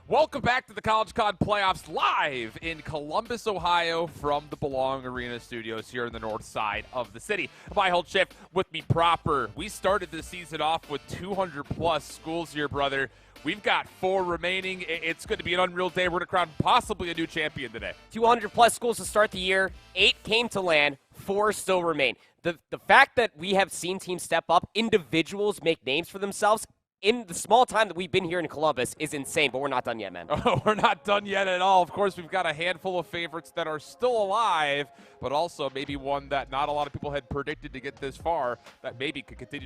Welcome back to the College Con Playoffs live in Columbus, Ohio from the Belong Arena studios here in the north side of the city. My whole shift with me proper. We started the season off with 200-plus schools here, brother. We've got 4 remaining. It's going to be an unreal day. We're going to crown possibly a new champion today. 200-plus schools to start the year. 8 came to LAN. 4 still remain. The fact that we have seen teams step up, individuals make names for themselves, in the small time that we've been here in Columbus is insane, but we're not done yet, man. Oh, we're not done yet at all. Of course, we've got a handful of favorites that are still alive, but also maybe one that not a lot of people had predicted to get this far that maybe could continue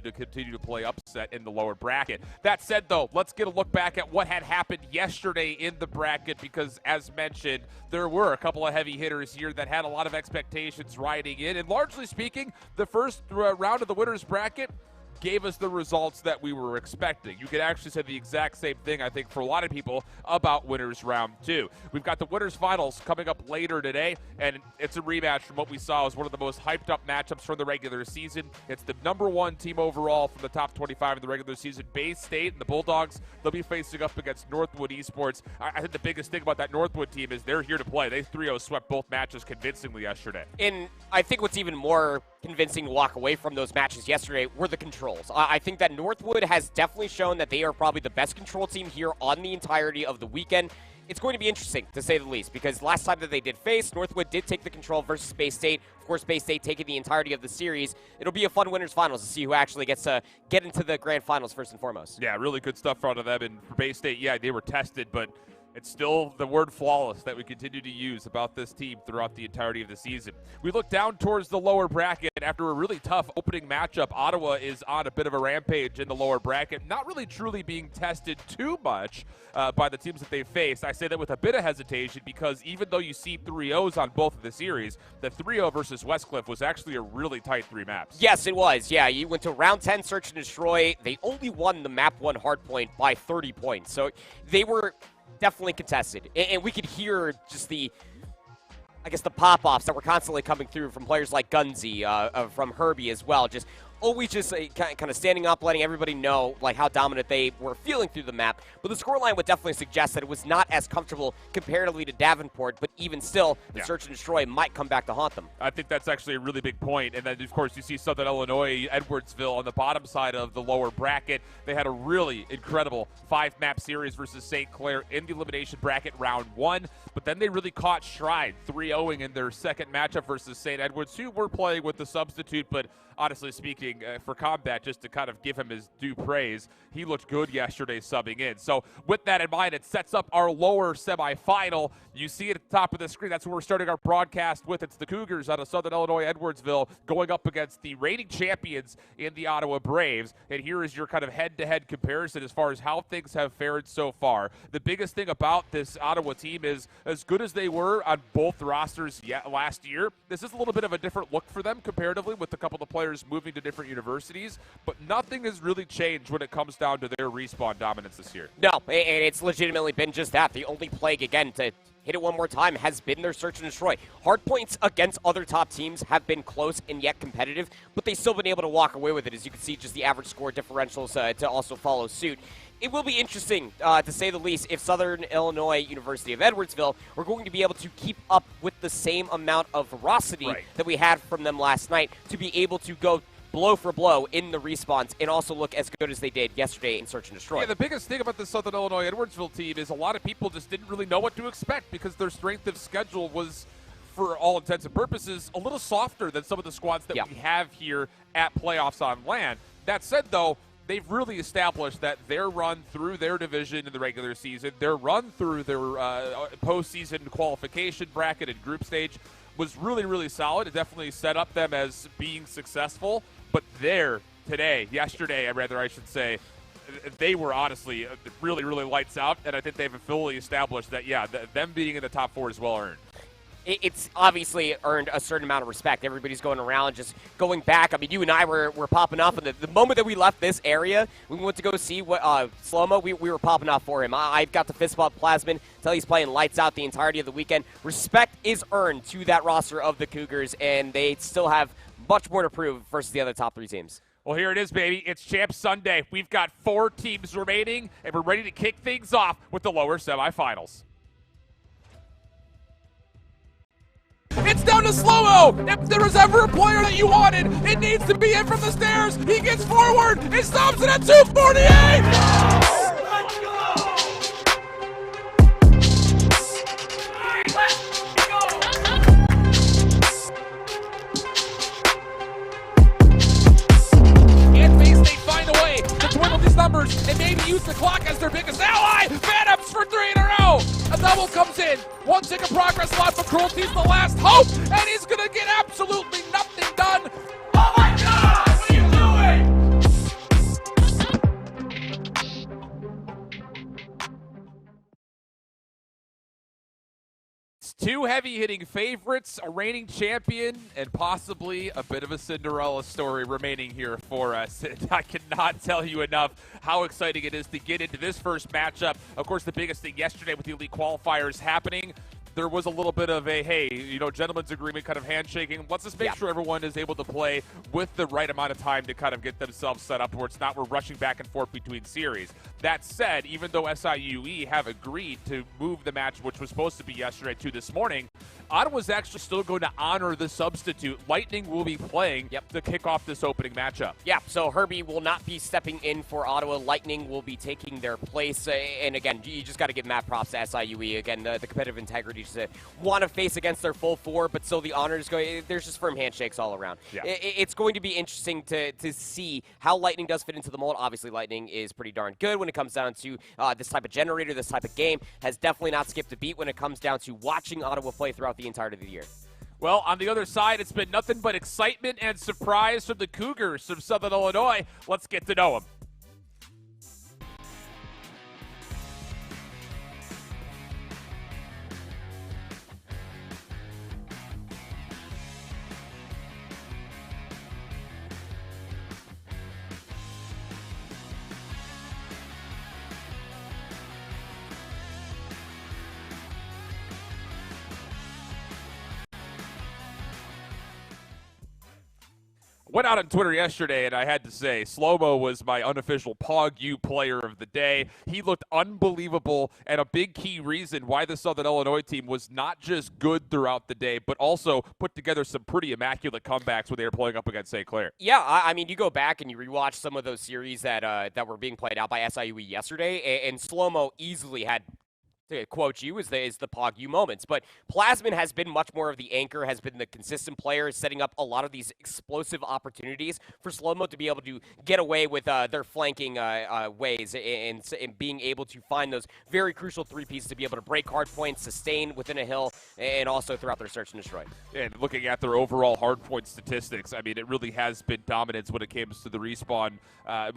to play upset in the lower bracket. That said, though, let's get a look back at what had happened yesterday in the bracket because, as mentioned, there were a couple of heavy hitters here that had a lot of expectations riding in, and largely speaking, the first round of the winners bracket gave us the results that we were expecting. You could actually say the exact same thing, I think, for a lot of people about Winners Round 2. We've got the Winners Finals coming up later today, and it's a rematch from what we saw as one of the most hyped-up matchups from the regular season. It's the #1 team overall from the top 25 in the regular season, Bay State and the Bulldogs. They'll be facing up against Northwood Esports. I think the biggest thing about that Northwood team is they're here to play. They 3-0 swept both matches convincingly yesterday. And I think what's even more convincing to walk away from those matches yesterday were the controls. I think that Northwood has definitely shown that they are probably the best control team here on the entirety of the weekend. It's going to be interesting, to say the least, because last time that they did face, Northwood did take the control versus Bay State. Of course, Bay State taking the entirety of the series. It'll be a fun winners finals to see who actually gets to get into the grand finals first and foremost. Yeah, really good stuff out of them. And for Bay State, yeah, they were tested, but it's still the word flawless that we continue to use about this team throughout the entirety of the season. We look down towards the lower bracket. After a really tough opening matchup, Ottawa is on a bit of a rampage in the lower bracket, not really truly being tested too much by the teams that they face. I say that with a bit of hesitation because even though you see 3-0s on both of the series, the 3-0 versus Westcliff was actually a really tight 3 maps. Yes, it was. Yeah, you went to round 10, search and destroy. They only won the map 1 hardpoint by 30 points. So they were definitely contested, and we could hear just the pop-offs that were constantly coming through from players like Gunzi, from Herbie as well, just always just kind of standing up, letting everybody know like how dominant they were feeling through the map. But the scoreline would definitely suggest that it was not as comfortable comparatively to Davenport, but even still, the search and destroy might come back to haunt them. I think that's actually a really big point. And then, of course, you see Southern Illinois, Edwardsville on the bottom side of the lower bracket. They had a really incredible 5-map series versus St. Clair in the elimination bracket round 1. But then they really caught stride, 3-0ing in their second matchup versus St. Edwards, who were playing with the substitute, but honestly speaking, for Combat, just to kind of give him his due praise, he looked good yesterday subbing in. So with that in mind, it sets up our lower semifinal. You see it at the top of the screen. That's where we're starting our broadcast with. It's the Cougars out of Southern Illinois, Edwardsville, going up against the reigning champions in the Ottawa Braves. And here is your kind of head-to-head comparison as far as how things have fared so far. The biggest thing about this Ottawa team is, as good as they were on both rosters last year, this is a little bit of a different look for them comparatively with a couple of players moving to different universities, but nothing has really changed when it comes down to their respawn dominance this year. No, and it's legitimately been just that. The only plague, again, to hit it one more time, has been their search and destroy. Hard points against other top teams have been close and yet competitive, but they've still been able to walk away with it, as you can see, just the average score differentials to also follow suit. It will be interesting, to say the least, if Southern Illinois University of Edwardsville were going to be able to keep up with the same amount of ferocity that we had from them last night, to be able to go blow for blow in the respawns and also look as good as they did yesterday in search and destroy. Yeah, the biggest thing about the Southern Illinois Edwardsville team is a lot of people just didn't really know what to expect because their strength of schedule was, for all intents and purposes, a little softer than some of the squads that we have here at Playoffs on LAN. That said, though, they've really established that their run through their division in the regular season, their run through their postseason qualification bracket and group stage was really, really solid. It definitely set up them as being successful. But yesterday, I should say, they were honestly really, really lights out. And I think they've fully established that, them being in the top 4 is well earned. It's obviously earned a certain amount of respect. Everybody's going around, just going back. I mean, you and I were popping off. And the moment that we left this area, we went to go see what Slow-Mo, we were popping off for him. I've got the fist bump Plasmin until he's playing lights out the entirety of the weekend. Respect is earned to that roster of the Cougars, and they still have much more to prove versus the other top 3 teams. Well, here it is, baby. It's Champ Sunday. We've got 4 teams remaining, and we're ready to kick things off with the lower semifinals. It's down to Slow-Mo. If there was ever a player that you wanted, it needs to be in from the stairs. He gets forward. It stops it at 248. Numbers and maybe use the clock as their biggest ally. Phantoms for 3 in a row. A double comes in. 1 second progress left, but Cruelty's the last hope, and he's gonna get absolutely nothing done. Oh my God! What are you doing? It's 2 heavy-hitting favorites, a reigning champion, and possibly a bit of a Cinderella story remaining here for us. And I cannot tell you enough how exciting it is to get into this first matchup. Of course, the biggest thing yesterday with the Elite Qualifiers happening, there was a little bit of a, hey, gentleman's agreement kind of handshaking. Let's just make sure everyone is able to play with the right amount of time to kind of get themselves set up where it's not we're rushing back and forth between series. That said, even though SIUE have agreed to move the match, which was supposed to be yesterday to this morning, Ottawa's actually still going to honor the substitute. Lightning will be playing to kick off this opening matchup. Yeah, so Herbie will not be stepping in for Ottawa. Lightning will be taking their place. And again, you just got to give mad props to SIUE. Again, the competitive integrity to want to face against their full 4, but still the honors go. There's just firm handshakes all around. Yeah. It's going to be interesting to see how Lightning does fit into the mold. Obviously, Lightning is pretty darn good when it comes down to this type of generator, this type of game. Has definitely not skipped a beat when it comes down to watching Ottawa play throughout the entirety of the year. Well, on the other side, it's been nothing but excitement and surprise from the Cougars from Southern Illinois. Let's get to know them. Went out on Twitter yesterday, and I had to say, Slow-Mo was my unofficial POG-U player of the day. He looked unbelievable, and a big key reason why the Southern Illinois team was not just good throughout the day, but also put together some pretty immaculate comebacks when they were playing up against St. Clair. Yeah, I mean, you go back and you rewatch some of those series that were being played out by SIUE yesterday, and Slow-Mo easily had, to quote you, is the POG-U moments. But Plasmin has been much more of the anchor, has been the consistent player, setting up a lot of these explosive opportunities for Slow-Mo to be able to get away with their flanking ways and being able to find those very crucial 3 pieces to be able to break hard points, sustain within a hill, and also throughout their search and destroy. And looking at their overall hard point statistics, I mean, it really has been dominance when it comes to the respawn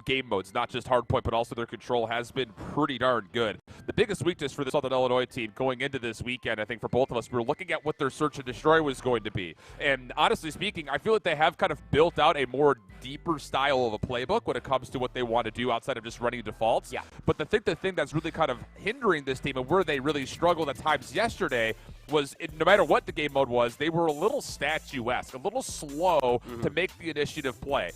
game modes. Not just hard point, but also their control has been pretty darn good. The biggest weakness for the Southern Illinois team going into this weekend, I think for both of us, we were looking at what their search and destroy was going to be. And honestly speaking, I feel like they have kind of built out a more deeper style of a playbook when it comes to what they want to do outside of just running defaults. Yeah. But the thing that's really kind of hindering this team and where they really struggled at times yesterday was, no matter what the game mode was, they were a little statuesque, a little slow to make the initiative play.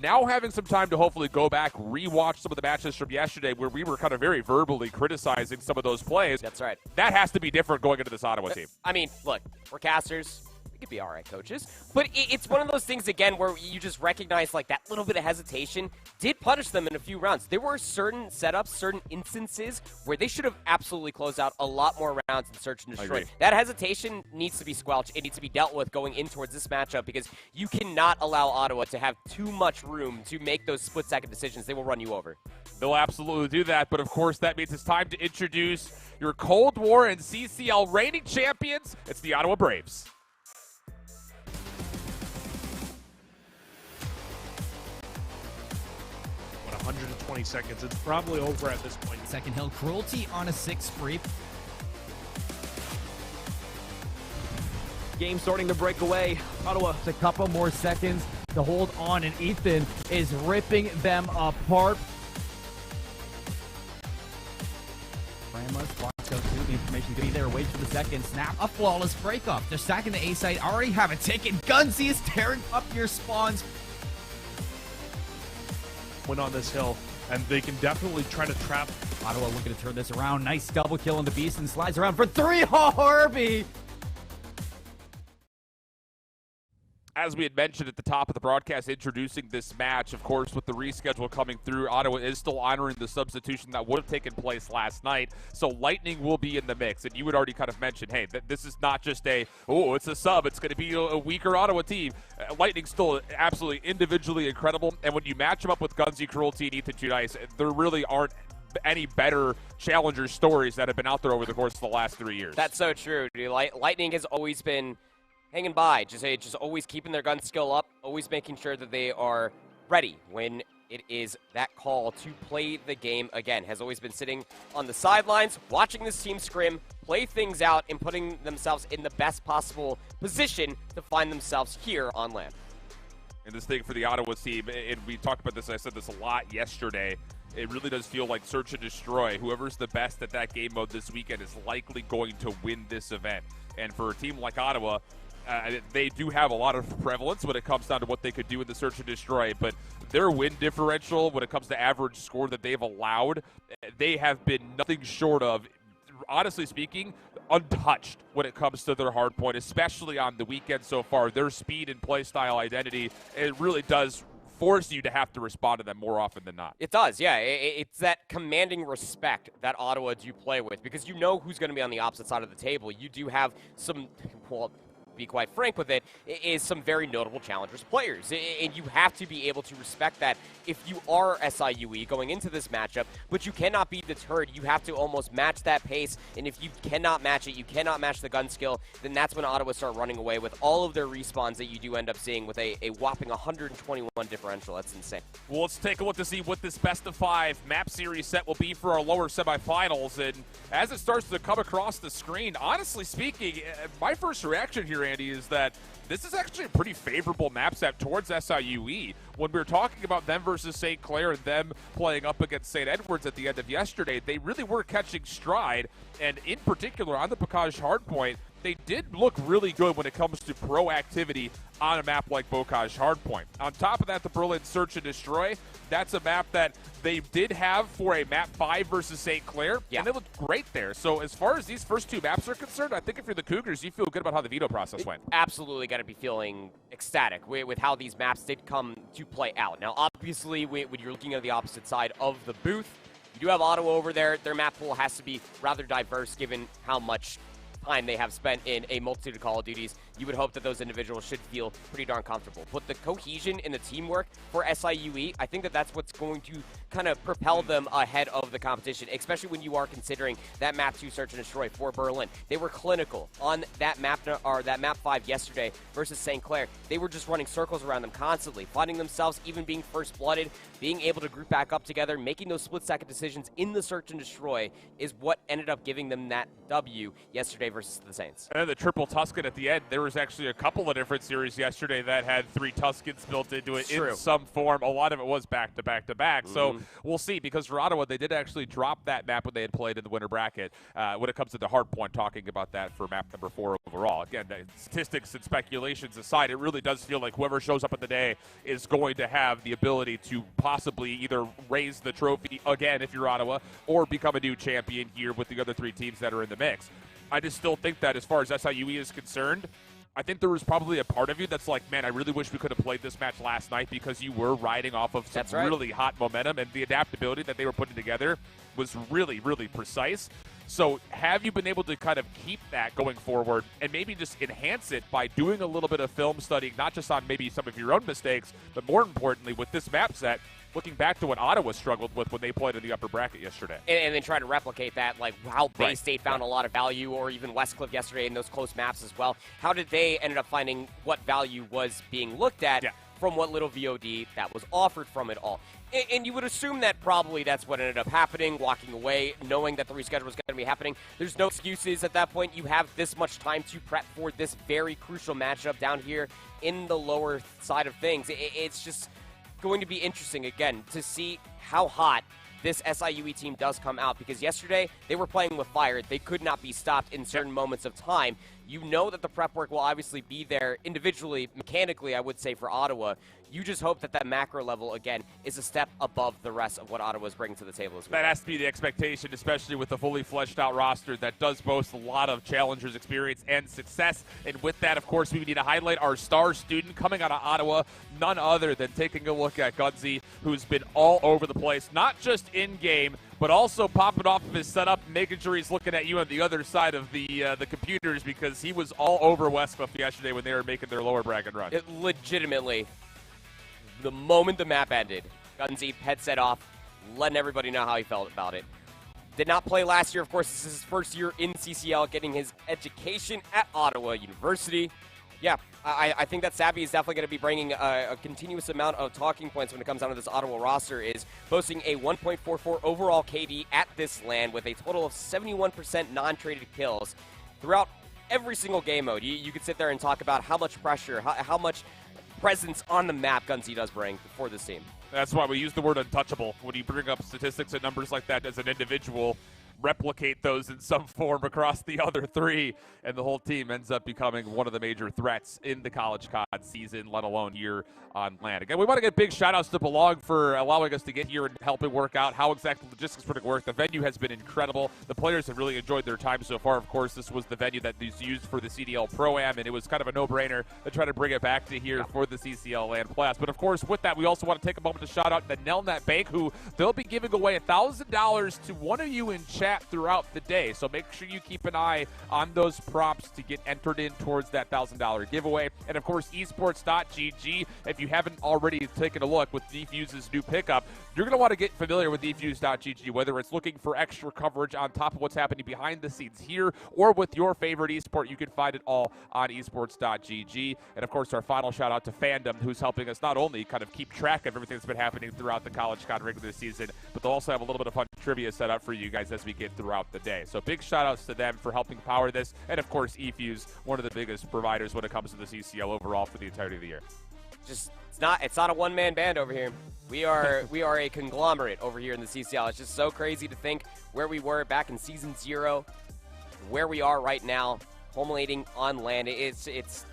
Now having some time to hopefully go back, rewatch some of the matches from yesterday where we were kind of very verbally criticizing some of those plays. That's right. That has to be different going into this Ottawa team. I mean, look, we're casters. We could be all right, coaches. But it's one of those things, again, where you just recognize, like, that little bit of hesitation did punish them in a few rounds. There were certain setups, certain instances where they should have absolutely closed out a lot more rounds in search and destroy. That hesitation needs to be squelched. It needs to be dealt with going in towards this matchup because you cannot allow Ottawa to have too much room to make those split-second decisions. They will run you over. They'll absolutely do that, but of course that means it's time to introduce your Cold War and CCL reigning champions. It's the Ottawa Braves. 120 seconds. It's probably over at this point. Second hill, Cruelty on a 6-3. Game starting to break away. Ottawa, A couple more seconds to hold on, and Ethan is ripping them apart. Ramos, Fox goes through. The information could be there. Waits for the second snap. A flawless breakup. They're stacking the A side. Already have a ticket. Gunsy is tearing up your spawns. win on this hill, and they can definitely try to trap. Ottawa looking to turn this around. Nice double kill on the Beast and slides around for 3. Oh, Harvey! As we had mentioned at the top of the broadcast, introducing this match, of course, with the reschedule coming through, Ottawa is still honoring the substitution that would have taken place last night. So Lightning will be in the mix. And you had already kind of mentioned, hey, this is not just it's a sub. It's going to be a weaker Ottawa team. Lightning's still absolutely individually incredible. And when you match them up with Gunsy, Cruelty, and Ethan Giudice, there really aren't any better challenger stories that have been out there over the course of the last 3 years. That's so true. Lightning has always been hanging by, just always keeping their gun skill up, always making sure that they are ready when it is that call to play the game again. Has always been sitting on the sidelines, watching this team scrim, play things out, and putting themselves in the best possible position to find themselves here on LAN. And this thing for the Ottawa team, and we talked about this, I said this a lot yesterday, it really does feel like search and destroy. Whoever's the best at that game mode this weekend is likely going to win this event. And for a team like Ottawa, they do have a lot of prevalence when it comes down to what they could do in the search and destroy, but their win differential when it comes to average score that they've allowed, they have been nothing short of, honestly speaking, untouched when it comes to their hard point, especially on the weekend so far. Their speed and play style identity, it really does force you to have to respond to them more often than not. It does, yeah. It's that commanding respect that Ottawa do play with, because you know who's going to be on the opposite side of the table. You do have some, well, be quite frank with it, is some very notable challengers players. And you have to be able to respect that if you are SIUE going into this matchup, but you cannot be deterred. You have to almost match that pace, and if you cannot match it, you cannot match the gun skill, then that's when Ottawa start running away with all of their respawns that you do end up seeing with a whopping 121 differential. That's insane. Well, let's take a look to see what this best-of-5 map series set will be for our lower semifinals. And as it starts to come across the screen, honestly speaking, my first reaction here, Andy, is that this is actually a pretty favorable map set towards SIUE. When we were talking about them versus St. Clair and them playing up against St. Edwards at the end of yesterday, they really were catching stride, and in particular on the Bocage Hardpoint, they did look really good when it comes to proactivity on a map like Bocage Hardpoint. On top of that, the Berlin Search and Destroy, that's a map that they did have for a map 5 versus St. Clair, and they looked great there. So as far as these first two maps are concerned, I think if you're the Cougars, you feel good about how the veto process went. Absolutely got to be feeling ecstatic with how these maps did come to play out. Now, obviously, when you're looking at the opposite side of the booth, you do have Ottawa over there. Their map pool has to be rather diverse given how much time they have spent in a multitude of Call of Duties. You would hope that those individuals should feel pretty darn comfortable. But the cohesion and the teamwork for SIUE, I think that that's what's going to kind of propel them ahead of the competition, especially when you are considering that map 2 search and destroy for Berlin. They were clinical on that map, or that map 5 yesterday versus St. Clair. They were just running circles around them constantly, finding themselves even being first blooded, being able to group back up together, making those split-second decisions in the search and destroy is what ended up giving them that W yesterday versus the Saints. And then the triple Tuscan at the end, there was actually a couple of different series yesterday that had 3 Tuscans built into it in some form. A lot of it was back-to-back-to-back. So we'll see, because for Ottawa, they did actually drop that map when they had played in the winter bracket. When it comes to the hard point, talking about that for map number 4 overall. Again, statistics and speculations aside, it really does feel like whoever shows up at the day is going to have the ability to possibly either raise the trophy again if you're Ottawa, or become a new champion here with the other 3 teams that are in the mix. I just still think that as far as SIUE is concerned, I think there was probably a part of you that's like, man, I really wish we could have played this match last night, because you were riding off of some really hot momentum, and the adaptability that they were putting together was really, really precise. So have you been able to kind of keep that going forward and maybe just enhance it by doing a little bit of film studying, not just on maybe some of your own mistakes, but more importantly with this map set, looking back to what Ottawa struggled with when they played in the upper bracket yesterday. And then try to replicate that, like how Bay State found a lot of value, or even Westcliff yesterday in those close maps as well. How did they ended up finding what value was being looked at from what little VOD that was offered from it all? And you would assume that probably that's what ended up happening, walking away, knowing that the reschedule was going to be happening. There's no excuses at that point. You have this much time to prep for this very crucial matchup down here in the lower side of things. It's just going to be interesting, again, to see how hot this SIUE team does come out, because yesterday they were playing with fire. They could not be stopped in certain moments of time. You know that the prep work will obviously be there individually, mechanically, I would say, for Ottawa. You just hope that that macro level, again, is a step above the rest of what Ottawa's bringing to the table as well. That has to be the expectation, especially with the fully fleshed out roster that does boast a lot of challengers experience and success. And with that, of course, we need to highlight our star student coming out of Ottawa, none other than taking a look at Gunsy, who's been all over the place, not just in-game, but also popping off of his setup, making sure he's looking at you on the other side of the computers, because he was all over Westcliff yesterday when they were making their lower bracket run. It legitimately, the moment the map ended, Gunsy headset off, letting everybody know how he felt about it. Did not play last year, of course. This is his first year in CCL, getting his education at Ottawa University. Yeah, I think that Savvy is definitely going to be bringing a continuous amount of talking points when it comes down to this Ottawa roster, is boasting a 1.44 overall KD at this LAN with a total of 71% non-traded kills throughout every single game mode. You could sit there and talk about how much pressure, how much presence on the map Gunsy does bring for this team. That's why we use the word untouchable. When you bring up statistics and numbers like that as an individual, replicate those in some form across the other three, and the whole team ends up becoming one of the major threats in the College COD season, let alone here on LAN. Again, we want to get big shout-outs to Belong for allowing us to get here and helping work out how exactly logistics are going to work. The venue has been incredible. The players have really enjoyed their time so far. Of course, this was the venue that was used for the CDL Pro-Am, and it was kind of a no-brainer to try to bring it back to here for the CCL LAN Playoffs. But of course, with that, we also want to take a moment to shout out the Nelnet Bank, who they'll be giving away $1,000 to one of you in chat throughout the day. So make sure you keep an eye on those prompts to get entered in towards that $1,000 giveaway. And of course, esports.gg. If you haven't already taken a look with Defuse's new pickup, you're going to want to get familiar with defuse.gg, whether it's looking for extra coverage on top of what's happening behind the scenes here or with your favorite esport. You can find it all on esports.gg. And of course, our final shout out to Fandom, who's helping us not only kind of keep track of everything that's been happening throughout the College COD regular season, but they'll also have a little bit of fun trivia set up for you guys as we get throughout the day. So big shout outs to them for helping power this. And of course, eFuse, one of the biggest providers when it comes to the CCL overall for the entirety of the year. It's not a one-man band over here. We are a conglomerate over here in the CCL. It's just so crazy to think where we were back in Season 0, where we are right now, culminating on LAN. It's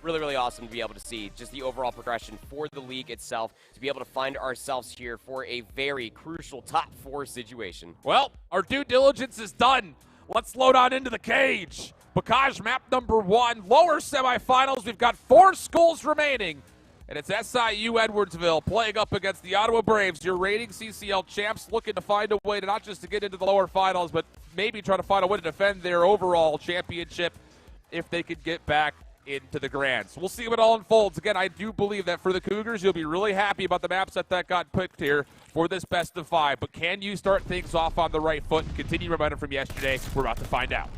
really, really awesome to be able to see just the overall progression for the league itself, to be able to find ourselves here for a very crucial top 4 situation. Well, our due diligence is done. Let's load on into the cage. Bocage map number 1, lower semifinals. We've got 4 schools remaining. And it's SIU Edwardsville playing up against the Ottawa Braves, your reigning CCL champs, looking to find a way to not just to get into the lower finals, but maybe try to find a way to defend their overall championship if they could get back into the Grands. We'll see if it all unfolds. Again, I do believe that for the Cougars, you'll be really happy about the map set that got picked here for this best of 5. But can you start things off on the right foot and continue momentum from yesterday? We're about to find out.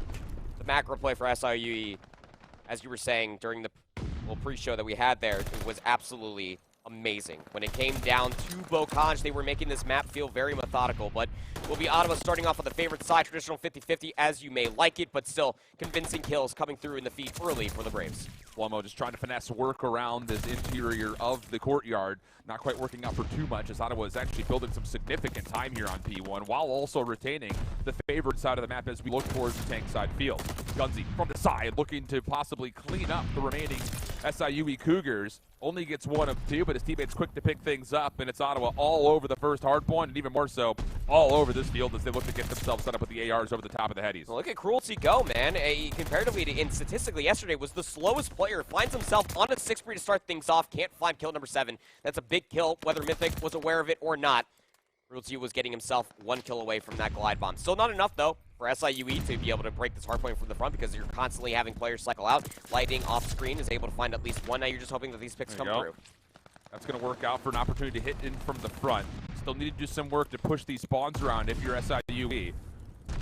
The macro play for SIUE, as you were saying during the pre-show that we had there, it was absolutely amazing. When it came down to Bocage, they were making this map feel very methodical, but will be Ottawa starting off on the favorite side, traditional 50-50 as you may like it, but still convincing kills coming through in the feed early for the Braves. Flomo just trying to finesse work around this interior of the courtyard. Not quite working out for too much, as Ottawa is actually building some significant time here on P1, while also retaining the favored side of the map as we look towards the tank side field. Gunsy from the side, looking to possibly clean up the remaining SIUE Cougars. Only gets 1 of 2, but his teammates quick to pick things up, and it's Ottawa all over the first hard point, and even more so, all over this field as they look to get themselves set up with the ARs over the top of the headies. Well, look at Cruelty go, man. Comparatively to, statistically yesterday, was the slowest player. Finds himself on a 6-3 to start things off. Can't find kill number 7. That's a big kill, whether Mythic was aware of it or not. Cruelty was getting himself 1 kill away from that glide bomb. Still not enough, though, for SIUE to be able to break this hardpoint from the front, because you're constantly having players cycle out. Lighting off screen is able to find at least 1. Now you're just hoping that these picks come through. That's going to work out for an opportunity to hit in from the front. Still need to do some work to push these spawns around if you're SIUE.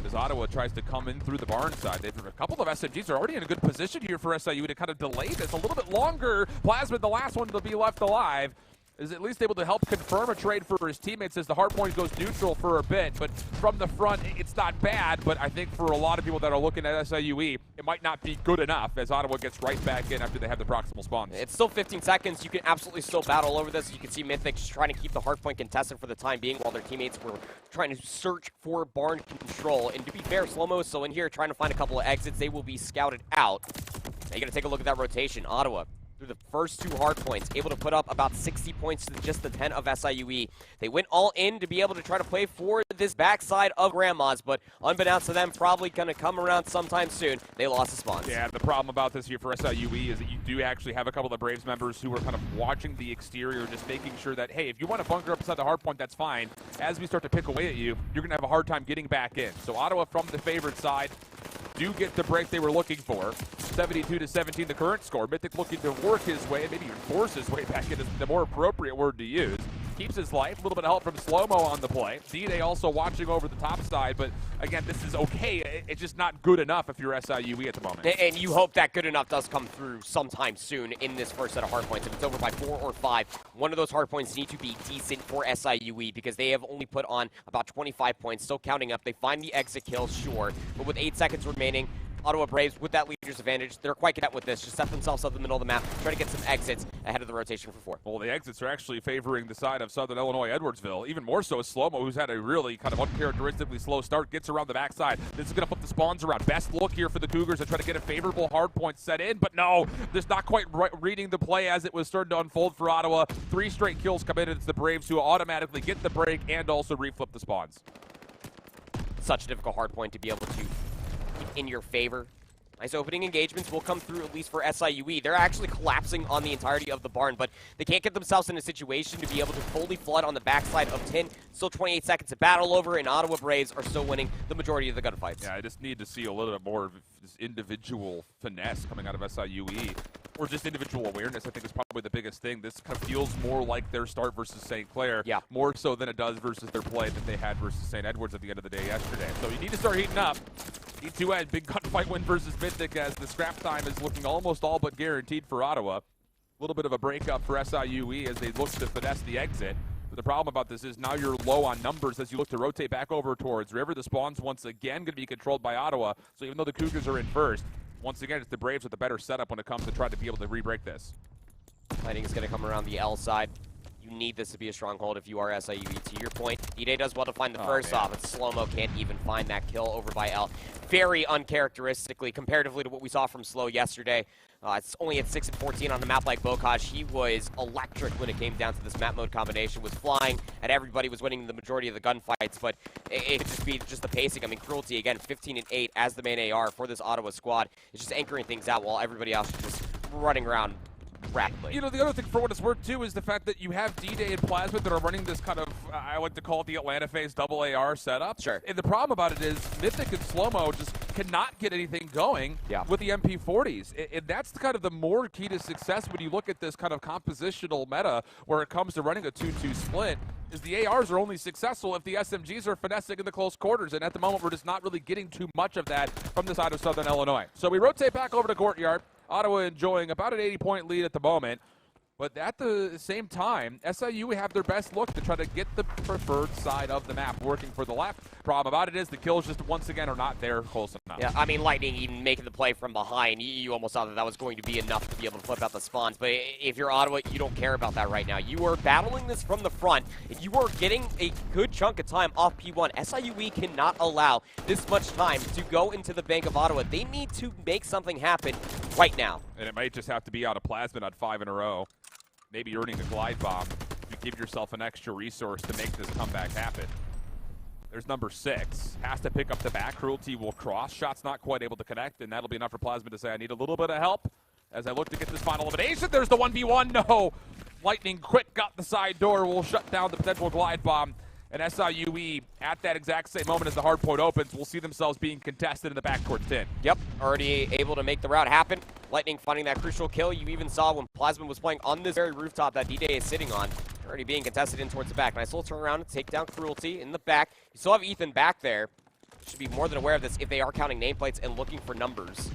As Ottawa tries to come in through the barn side. A couple of SMGs are already in a good position here for SIU to kind of delay this a little bit longer. Plasma, the last one to be left alive, is at least able to help confirm a trade for his teammates as the hardpoint goes neutral for a bit. But from the front, it's not bad, but I think for a lot of people that are looking at SIUE, it might not be good enough as Ottawa gets right back in after they have the proximal spawns. It's still 15 seconds. You can absolutely still battle over this. You can see Mythic just trying to keep the hardpoint contested for the time being while their teammates were trying to search for barn control. And to be fair, Slow-Mo so in here trying to find a couple of exits. They will be scouted out. Now you got to take a look at that rotation. Ottawa through the first 2 hard points, able to put up about 60 points to just the 10 of SIUE. They went all in to be able to try to play for this backside of Grandma's, but unbeknownst to them, probably going to come around sometime soon. They lost the spawns. Yeah, the problem about this here for SIUE is that you do actually have a couple of Braves members who are kind of watching the exterior, just making sure that, hey, if you want to bunker up beside the hard point, that's fine. As we start to pick away at you, you're going to have a hard time getting back in. So Ottawa from the favored side do get the break they were looking for. 72-17 the current score. Mythic looking to work his way, maybe even force his way back into the more appropriate word to use. Keeps his life. A little bit of help from Slow-Mo on the play. D-Day also watching over the top side, but again, this is okay. It's just not good enough if you're SIUE at the moment. And you hope that good enough does come through sometime soon in this first set of hard points. If it's over by 4 or 5, one of those hard points need to be decent for SIUE because they have only put on about 25 points, still counting up. They find the exit kill, sure, but with 8 seconds remaining, Ottawa Braves, with that leader's advantage, they're quite content with this. Just set themselves up in the middle of the map, try to get some exits ahead of the rotation for 4. Well, the exits are actually favoring the side of Southern Illinois Edwardsville. Even more so is Slow-Mo, who's had a really kind of uncharacteristically slow start, gets around the backside. This is going to flip the spawns around. Best look here for the Cougars to try to get a favorable hard point set in, but no, just not quite reading the play as it was starting to unfold for Ottawa. 3 straight kills come in, and it's the Braves who automatically get the break and also reflip the spawns. Such a difficult hard point to be able to keep in your favor. Nice opening engagements will come through, at least for SIUE. They're actually collapsing on the entirety of the barn, but they can't get themselves in a situation to be able to fully flood on the backside of 10. Still 28 seconds to battle over, and Ottawa Braves are still winning the majority of the gunfights. Yeah, I just need to see a little bit more of this individual finesse coming out of SIUE. Or just individual awareness, I think, is probably the biggest thing. This kind of feels more like their start versus St. Clair, more so than it does versus their play that they had versus St. Edwards at the end of the day yesterday. So you need to start heating up. Need to end. Big gunfight win versus Mythic as the scrap time is looking almost all but guaranteed for Ottawa. A little bit of a breakup for SIUE as they look to finesse the exit. But the problem about this is now you're low on numbers as you look to rotate back over towards River. The spawns once again going to be controlled by Ottawa. So even though the Cougars are in first, once again, it's the Braves with a better setup when it comes to trying to be able to re-break this. Fighting is going to come around the L side. You need this to be a stronghold if you are SIUE. To your point, D-Day does well to find the first off, but Slow-Mo can't even find that kill over by L. Very uncharacteristically, comparatively to what we saw from Slow yesterday. It's only at 6 and 14 on a map like Bokaj. He was electric when it came down to this map mode combination. Was flying, and everybody was winning the majority of the gunfights, but it could just be just the pacing. I mean, Cruelty, again, 15 and 8 as the main AR for this Ottawa squad. It's just anchoring things out while everybody else is just running around rapidly. You know, the other thing, for what it's worth, too, is the fact that you have D-Day and Plasma that are running this kind of, I like to call it the Atlanta phase double AR setup. Sure. And the problem about it is Mythic and Slow-Mo just cannot get anything going with the MP40s. And that's kind of the more key to success when you look at this kind of compositional meta where it comes to running a 2-2 split, is the ARs are only successful if the SMGs are finessing in the close quarters. And at the moment, we're just not really getting too much of that from the side of Southern Illinois. So we rotate back over to Courtyard. Ottawa enjoying about an 80-point lead at the moment. But at the same time, SIUE have their best look to try to get the preferred side of the map working for the left. Problem about it is the kills just once again are not there close enough. Yeah, I mean, Lightning even making the play from behind, you almost thought that that was going to be enough to be able to flip out the spawns. But if you're Ottawa, you don't care about that right now. You are battling this from the front. If you are getting a good chunk of time off P1, SIUE cannot allow this much time to go into the bank of Ottawa. They need to make something happen right now. And it might just have to be out of Plasmid on 5 in a row. Maybe earning a glide bomb to give yourself an extra resource to make this comeback happen. There's number 6. Has to pick up the back. Cruelty will cross. Shot's not quite able to connect, and that'll be enough for Plasmid to say, I need a little bit of help. As I look to get this final elimination, there's the 1v1. No! Lightning quick got the side door. Will shut down the potential glide bomb. And SIUE, at that exact same moment as the hard point opens, will see themselves being contested in the back towards 10. Yep, already able to make the route happen. Lightning finding that crucial kill. You even saw when Plasma was playing on this very rooftop that D-Day is sitting on. Already being contested in towards the back. Nice little turnaround and take down Cruelty in the back. You still have Ethan back there. Should be more than aware of this if they are counting nameplates and looking for numbers.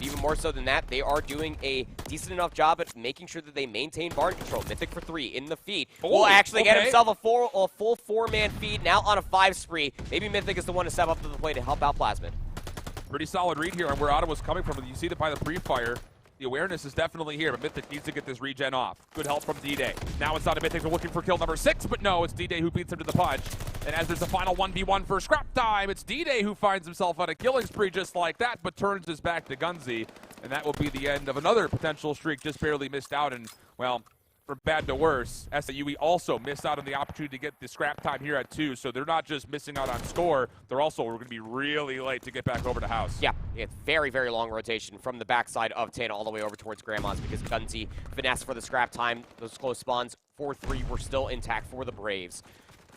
Even more so than that, they are doing a decent enough job at making sure that they maintain barn control. Mythic for 3 in the feed. Will actually get himself a full 4-man feed now on a 5 spree. Maybe Mythic is the one to step up to the plate to help out Plasmid. Pretty solid read here on where Ottawa's coming from. You see that by the pre-fire. The awareness is definitely here, but Mythic needs to get this regen off. Good help from D-Day. Now it's not a Mythic looking for kill number 6, but no, it's D-Day who beats him to the punch. And as there's a final 1v1 for scrap time, it's D-Day who finds himself on a killing spree just like that, but turns his back to Gunzi. And that will be the end of another potential streak, just barely missed out. And, well, from bad to worse, SIUE also missed out on the opportunity to get the scrap time here at 2. So they're not just missing out on score, they're also going to be really late to get back over to house. Yeah, it's very, very long rotation from the backside of Tana all the way over towards Grandma's because Gunzi finessed for the scrap time. Those close spawns, 4-3, were still intact for the Braves.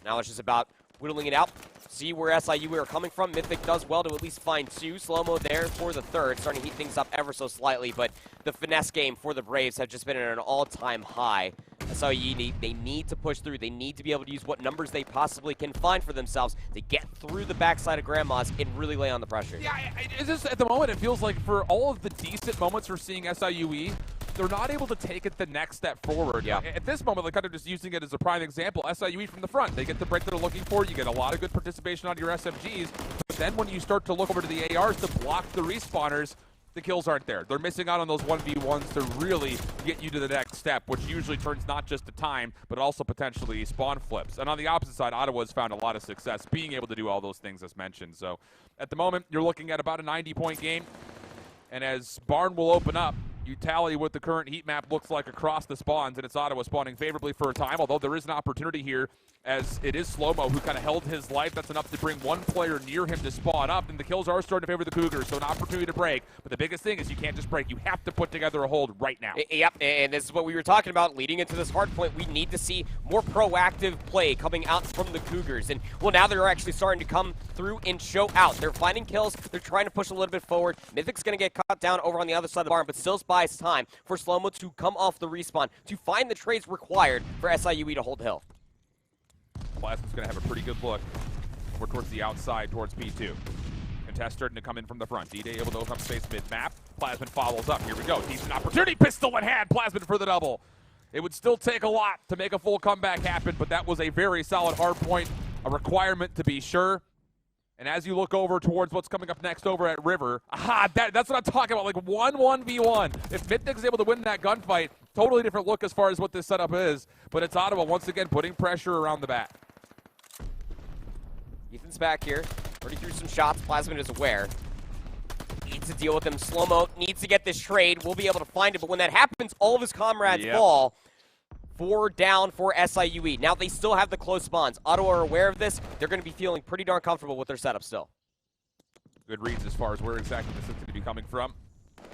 Now it's just about whittling it out, see where SIUE are coming from. Mythic does well to at least find 2. Slow-mo there for the 3rd, starting to heat things up ever so slightly, but the finesse game for the Braves have just been at an all-time high. SIUE, they need to push through. They need to be able to use what numbers they possibly can find for themselves to get through the backside of Grandma's and really lay on the pressure. Yeah, it's just, at the moment, it feels like for all of the decent moments we're seeing SIUE, they're not able to take it the next step forward. Yeah. At this moment, they're kind of just using it as a prime example. SIUE from the front, they get the break that they're looking for. You get a lot of good participation on your SMGs. But then when you start to look over to the ARs to block the respawners, the kills aren't there. They're missing out on those 1v1s to really get you to the next step, which usually turns not just to time, but also potentially spawn flips. And on the opposite side, Ottawa's found a lot of success being able to do all those things as mentioned. So at the moment, you're looking at about a 90-point game. And as Barn will open up, you tally what the current heat map looks like across the spawns, and it's Ottawa spawning favorably for a time, although there is an opportunity here as it is Slow-Mo who kind of held his life. That's enough to bring one player near him to spawn up, and the kills are starting to favor the Cougars, so an opportunity to break. But the biggest thing is you can't just break. You have to put together a hold right now. Yep, and this is what we were talking about leading into this hard point. We need to see more proactive play coming out from the Cougars. And, well, now they're actually starting to come through and show out. They're finding kills. They're trying to push a little bit forward. Mythic's going to get caught down over on the other side of the barn, but still buys time for Slow-Mo to come off the respawn to find the trades required for SIUE to hold the hill. Plasma's going to have a pretty good look. We're towards the outside, towards P2. Contest starting to come in from the front. D-Day able to open up space mid-map. Plasman follows up. Here we go. Decent opportunity. Pistol in hand. Plasman for the double. It would still take a lot to make a full comeback happen, but that was a very solid hard point. A requirement to be sure. And as you look over towards what's coming up next over at River, that's what I'm talking about, like 1-1v1. If Mythic's able to win that gunfight, totally different look as far as what this setup is. But it's Ottawa once again putting pressure around the back. Ethan's back here, already threw some shots. Plasman is aware. Needs to deal with him. Slow-Mo needs to get this trade. We'll be able to find it, but when that happens, all of his comrades fall. 4 down for SIUE. Now they still have the close spawns. Ottawa are aware of this. They're going to be feeling pretty darn comfortable with their setup still. Good reads as far as where exactly this is going to be coming from.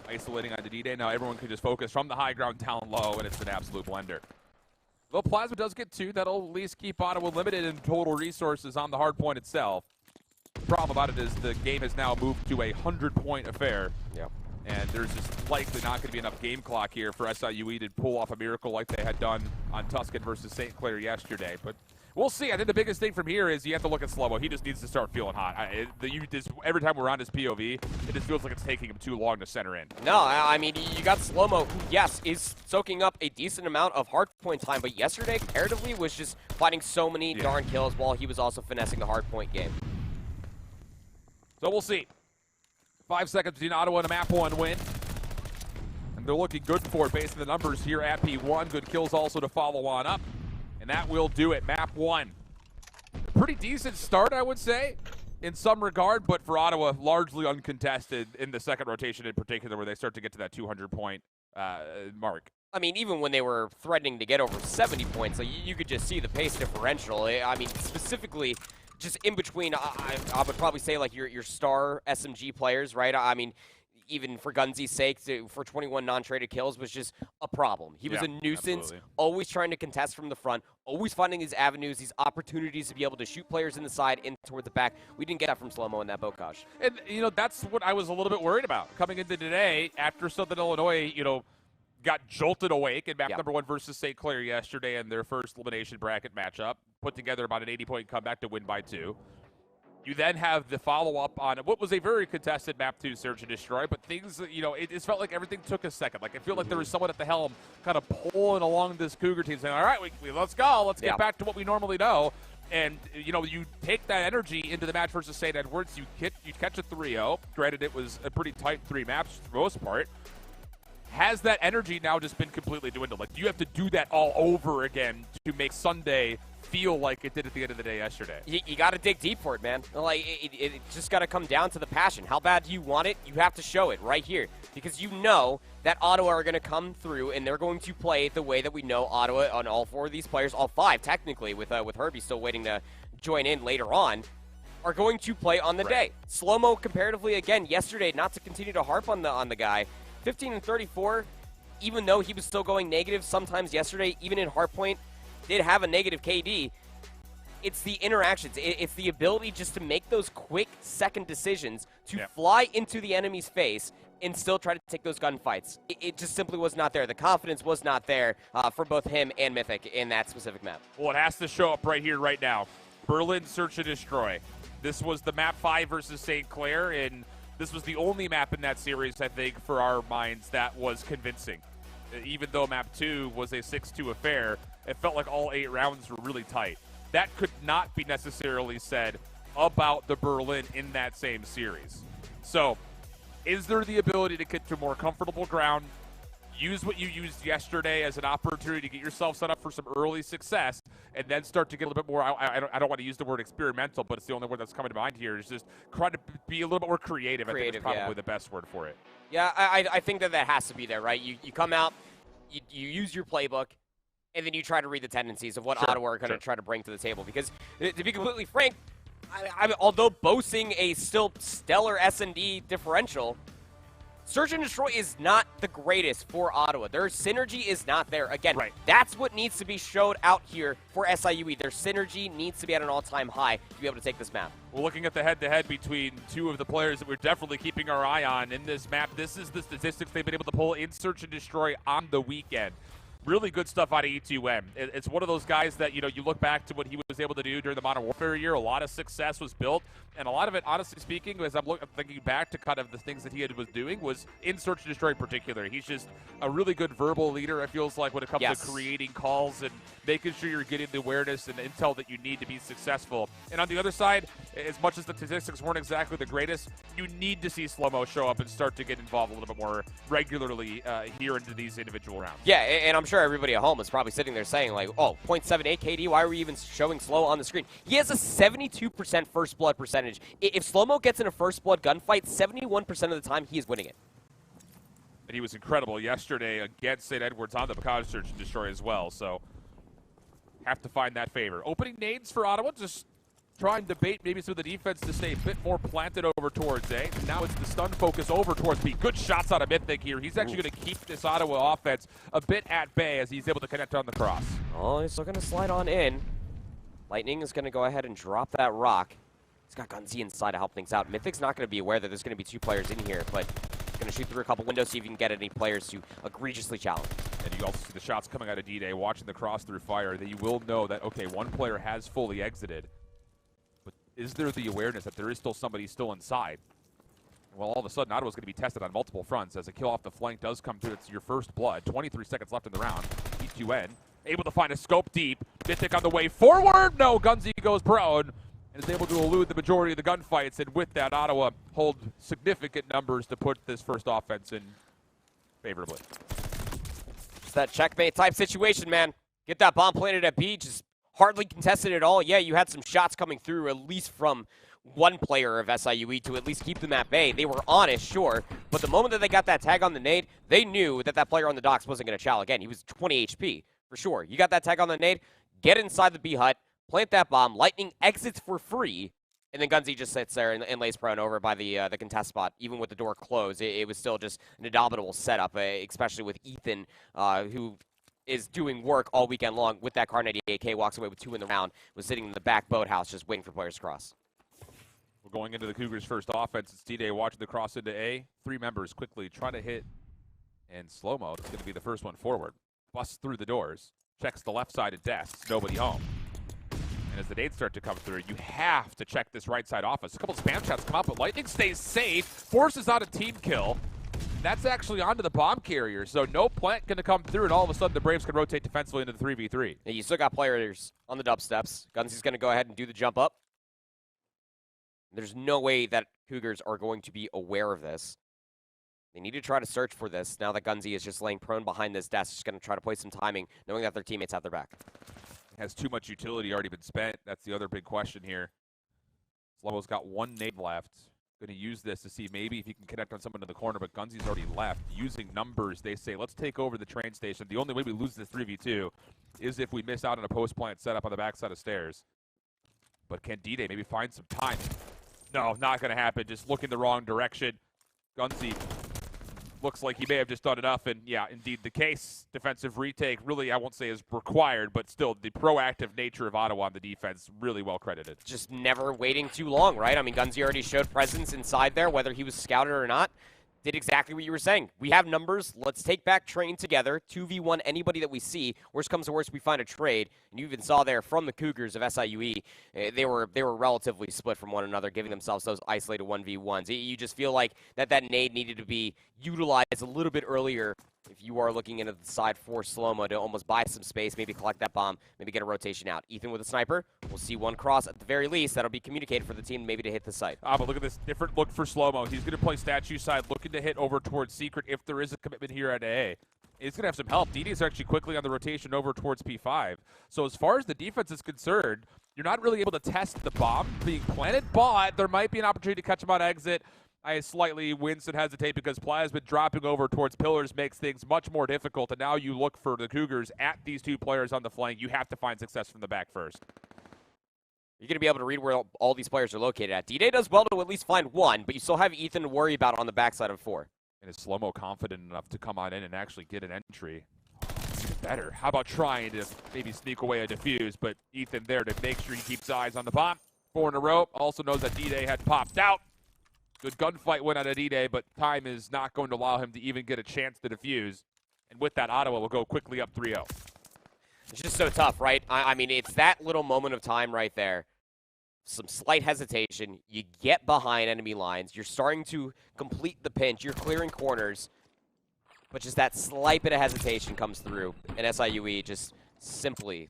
Isolating onto D-Day. Now everyone can just focus from the high ground down low, and it's an absolute blender. Though Plasma does get 2, that'll at least keep Ottawa limited in total resources on the hard point itself. The problem about it is the game has now moved to a 100-point affair. Yep. And there's just likely not going to be enough game clock here for SIUE to pull off a miracle like they had done on Tuscan versus St. Clair yesterday. But we'll see. I think the biggest thing from here is you have to look at Slow-Mo. He just needs to start feeling hot. Every time we're on his POV, it just feels like it's taking him too long to center in. No, I mean, you got Slow-Mo, who, yes, is soaking up a decent amount of hardpoint time, but yesterday, comparatively, was just finding so many darn kills while he was also finessing the hardpoint game. So we'll see. 5 seconds between Ottawa and a map 1 win. And they're looking good for it based on the numbers here at P1. Good kills also to follow on up. And that will do it. Map 1. A pretty decent start, I would say, in some regard, but for Ottawa, largely uncontested in the second rotation in particular, where they start to get to that 200-point mark. I mean, even when they were threatening to get over 70 points, like, you could just see the pace differential. I mean, specifically, just in between, I would probably say, like, your star SMG players, right? I mean, even for Gunzi's sake, for 21 non-traded kills was just a problem. He was a nuisance, absolutely. Always trying to contest from the front, always finding these avenues, these opportunities to be able to shoot players in the side and toward the back. We didn't get that from Slow-Mo in that Bocage. And, you know, that's what I was a little bit worried about coming into today after Southern Illinois, you know, got jolted awake in map number 1 versus St. Clair yesterday in their first elimination bracket matchup. Put together about an 80-point comeback to win by 2. You then have the follow-up on what was a very contested map 2 search and destroy, but things, you know, it felt like everything took a second. Like, I feel like there was someone at the helm kind of pulling along this Cougar team saying, all right, let's go. Let's get back to what we normally know. And, you know, you take that energy into the match versus St. Edwards. You catch a 3-0. Granted, it was a pretty tight 3 maps for the most part. has that energy now just been completely dwindled? Like, do you have to do that all over again to make Sunday feel like it did at the end of the day yesterday? You got to dig deep for it, man. Like, it just got to come down to the passion. How bad do you want it? You have to show it right here, because you know that Ottawa are going to come through, and they're going to play the way that we know Ottawa on all 4 of these players, all 5 technically, with Herbie still waiting to join in later on, are going to play on the day. Slow-mo comparatively, again, yesterday, not to continue to harp on the guy, 15 and 34, even though he was still going negative sometimes yesterday, even in hardpoint, did have a negative KD. It's the interactions. It's the ability just to make those quick second decisions to fly into the enemy's face and still try to take those gunfights. It just simply was not there. The confidence was not there for both him and Mythic in that specific map. Well, it has to show up right here, right now. Berlin Search and Destroy. This was the map 5 versus St. Clair, and this was the only map in that series, I think, for our minds that was convincing. Even though map 2 was a 6-2 affair, it felt like all 8 rounds were really tight. That could not be necessarily said about the Berlin in that same series. So, is there the ability to get to more comfortable ground, use what you used yesterday as an opportunity to get yourself set up for some early success, and then start to get a little bit more, I don't want to use the word experimental, but it's the only word that's coming to mind here, is just try to be a little bit more creative. I think is probably the best word for it. Yeah, I think that has to be there, right? You come out, you use your playbook, and then you try to read the tendencies of what Ottawa are going to try to bring to the table. Because, to be completely frank, although boasting a still stellar S&D differential, Search and Destroy is not the greatest for Ottawa. Their synergy is not there. Again, that's what needs to be showed out here for SIUE. Their synergy needs to be at an all-time high to be able to take this map. Well, looking at the head-to-head between 2 of the players that we're definitely keeping our eye on in this map, this is the statistics they've been able to pull in Search and Destroy on the weekend. Really good stuff out of E2M. It's one of those guys that, you know, you look back to what he was able to do during the Modern Warfare year. A lot of success was built, and a lot of it, honestly speaking, as I'm thinking back to kind of the things that he was doing, was in Search and Destroy in particular. He's just a really good verbal leader, it feels like, when it comes to creating calls and making sure you're getting the awareness and the intel that you need to be successful. And on the other side, as much as the statistics weren't exactly the greatest, you need to see Slow-Mo show up and start to get involved a little bit more regularly here into these individual rounds. Yeah, and I'm sure everybody at home is probably sitting there saying, like, oh, 0.78 KD, why are we even showing Slow on the screen? He has a 72% first blood percentage. If Slow-Mo gets in a first blood gunfight, 71% of the time he is winning it. And he was incredible yesterday against St. Edwards on the Bacage Search and Destroy as well, so have to find that favor. Opening nades for Ottawa, just trying to bait maybe some of the defense to stay a bit more planted over towards A. Now it's the stun focus over towards B. Good shots out of Mythic here. He's actually going to keep this Ottawa offense a bit at bay as he's able to connect on the cross. Oh, he's still going to slide on in. Lightning is going to go ahead and drop that rock. He's got Gunzi inside to help things out. Mythic's not going to be aware that there's going to be 2 players in here, but he's going to shoot through a couple windows, see if he can get any players to egregiously challenge. And you also see the shots coming out of D-Day, watching the cross through fire, that you will know that, okay, 1 player has fully exited. But is there the awareness that there is still somebody still inside? Well, all of a sudden, Ottawa's going to be tested on multiple fronts as a kill off the flank does come through. It's your first blood. 23 seconds left in the round. E2N able to find a scope deep. Mythic on the way forward. No, Gunzi goes prone and is able to elude the majority of the gunfights. And with that, Ottawa hold significant numbers to put this first offense in favorably. It's that checkmate type situation, man. Get that bomb planted at B, just hardly contested at all. Yeah, you had some shots coming through, at least from one player of SIUE to at least keep them at bay. They were honest, sure, but the moment that they got that tag on the nade, they knew that that player on the docks wasn't going to chow again. He was 20 HP, for sure. You got that tag on the nade, get inside the B hut, plant that bomb, Lightning exits for free, and then Gunzi just sits there and lays prone over by the contest spot. Even with the door closed, it was still just an indomitable setup, especially with Ethan, who is doing work all weekend long with that Kar 98K, walks away with 2 in the round, was sitting in the back boathouse just waiting for players to cross. We're going into the Cougars' first offense. It's D-Day watching the cross into A. 3 members quickly trying to hit, and Slow-Mo is going to be the first one forward. Busts through the doors, checks the left side of desks, nobody home. And as the nades start to come through, you have to check this right side office. A couple spam shots come out, but Lightning stays safe, forces out a team kill. That's actually onto the bomb carrier, so no plant going to come through, and all of a sudden the Braves can rotate defensively into the 3v3. Yeah, you still got players on the dub steps. Gunzi's going to go ahead and do the jump up. There's no way that Cougars are going to be aware of this. They need to try to search for this. Now that Gunzi is just laying prone behind this desk, just going to try to play some timing, knowing that their teammates have their back. Has too much utility already been spent. That's the other big question here. Slomo's got one nade left. Going to use this to see maybe if he can connect on someone in the corner, but Gunzi's already left. Using numbers, they say, let's take over the train station. The only way we lose this 3v2 is if we miss out on a post-plant setup on the backside of stairs. But can D-Day maybe find some time? No, not going to happen. Just looking the wrong direction. Gunzi looks like he may have just done enough, and yeah, indeed the case. Defensive retake, really, I won't say is required, but still the proactive nature of Ottawa on the defense, really well credited. Just never waiting too long, right? I mean, Gunzi already showed presence inside there, whether he was scouted or not. Did exactly what you were saying. We have numbers. Let's take back train together. 2v1 anybody that we see. Worst comes to worst, we find a trade. And you even saw there from the Cougars of SIUE, they were relatively split from one another, giving themselves those isolated 1v1s. You just feel like that nade needed to be utilized a little bit earlier if you are looking into the side for Slomo to almost buy some space, maybe collect that bomb, maybe get a rotation out. Ethan with a sniper. We'll see one cross at the very least. That'll be communicated for the team maybe to hit the site. But look at this different look for Slomo. He's going to play statue side, looking to hit over towards Secret if there is a commitment here at A. It's going to have some help. DD's actually quickly on the rotation over towards P5. So as far as the defense is concerned, you're not really able to test the bomb being planted, but there might be an opportunity to catch him on exit. I slightly wince and hesitate because Plasmid dropping over towards pillars makes things much more difficult, and now you look for the Cougars at these two players on the flank. You have to find success from the back first. You're going to be able to read where all these players are located at. D-Day does well to at least find one, but you still have Ethan to worry about on the backside of 4. And is Slomo confident enough to come on in and actually get an entry? It's even better. How about trying to maybe sneak away a defuse, but Ethan there to make sure he keeps eyes on the bomb. 4 in a row. Also knows that D-Day had popped out. Good gunfight win out of D-Day, but time is not going to allow him to even get a chance to defuse. And with that, Ottawa will go quickly up 3-0. It's just so tough, right? I mean, it's that little moment of time right there. Some slight hesitation. You get behind enemy lines. You're starting to complete the pinch. You're clearing corners. But just that slight bit of hesitation comes through. And SIUE just simply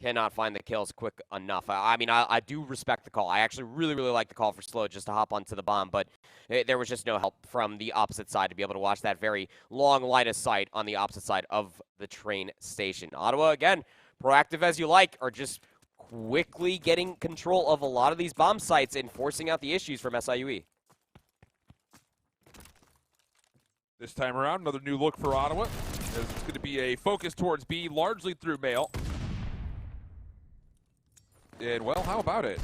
cannot find the kills quick enough. I mean, I do respect the call. I actually really, really like the call for Slow just to hop onto the bomb, but there was just no help from the opposite side to be able to watch that very long line of sight on the opposite side of the train station. Ottawa, again, proactive as you like, are just quickly getting control of a lot of these bomb sites and forcing out the issues from SIUE. This time around, another new look for Ottawa. It's going to be a focus towards B, largely through Mail. And, well, how about it?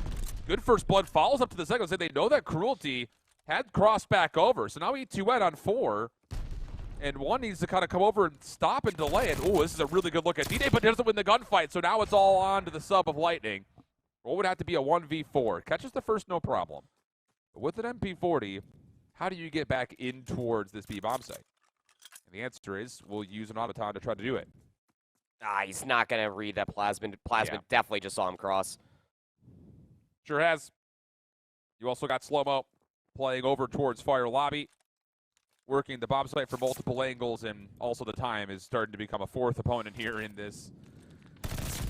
Good first blood follows up to the second. They know that Cruelty had crossed back over. So now E2N on 4. And 1 needs to kind of come over and stop and delay it. Oh, this is a really good look at D-Day, but doesn't win the gunfight. So now it's all on to the sub of Lightning. What would have to be a 1v4? Catches the first, no problem. But with an MP40, how do you get back in towards this B-bomb site? And the answer is, we'll use an autoton to try to do it. He's not going to read that Plasmid. Plasmid definitely just saw him cross. Sure has. You also got Slomo playing over towards Fire Lobby, working the bomb site from multiple angles, and also the time is starting to become a 4th opponent here in this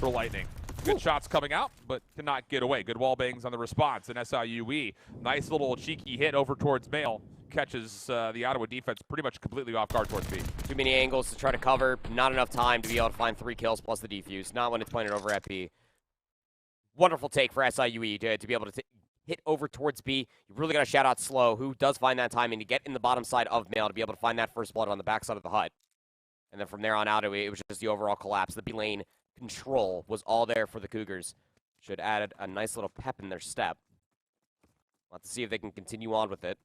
for Lightning. Good shots coming out, but cannot get away. Good wall bangs on the response, and SIUE. Nice little cheeky hit over towards Mail. Catches the Ottawa defense pretty much completely off guard towards B. Too many angles to try to cover. Not enough time to be able to find 3 kills plus the defuse. Not when it's pointed over at B. Wonderful take for SIUE to be able to hit over towards B. You really got to shout out Slow, who does find that timing to get in the bottom side of Mail to be able to find that first blood on the backside of the hut. And then from there on out, it was just the overall collapse. The B lane control was all there for the Cougars. Should add a nice little pep in their step. We'll have to see if they can continue on with it.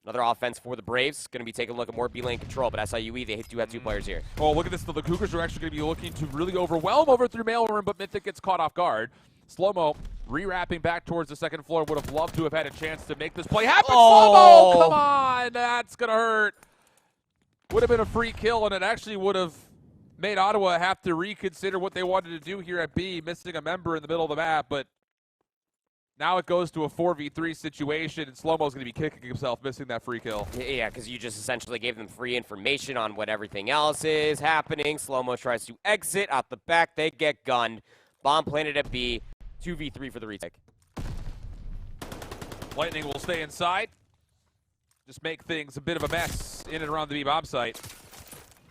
Another offense for the Braves. Going to be taking a look at more B-lane control, but SIUE, they do have 2 players here. Oh, look at this. The Cougars are actually going to be looking to really overwhelm over through Mailroom, but Mythic gets caught off guard. Slomo re-wrapping back towards the second floor. Would have loved to have had a chance to make this play happen. Oh. Slomo, come on. That's going to hurt. Would have been a free kill, and it actually would have made Ottawa have to reconsider what they wanted to do here at B, missing a member in the middle of the map, but now it goes to a 4v3 situation, and Slomo's going to be kicking himself, missing that free kill. Yeah, because you just essentially gave them free information on what everything else is happening. Slomo tries to exit out the back. They get gunned. Bomb planted at B. 2v3 for the retake. Lightning will stay inside. just make things a bit of a mess in and around the B-bomb site.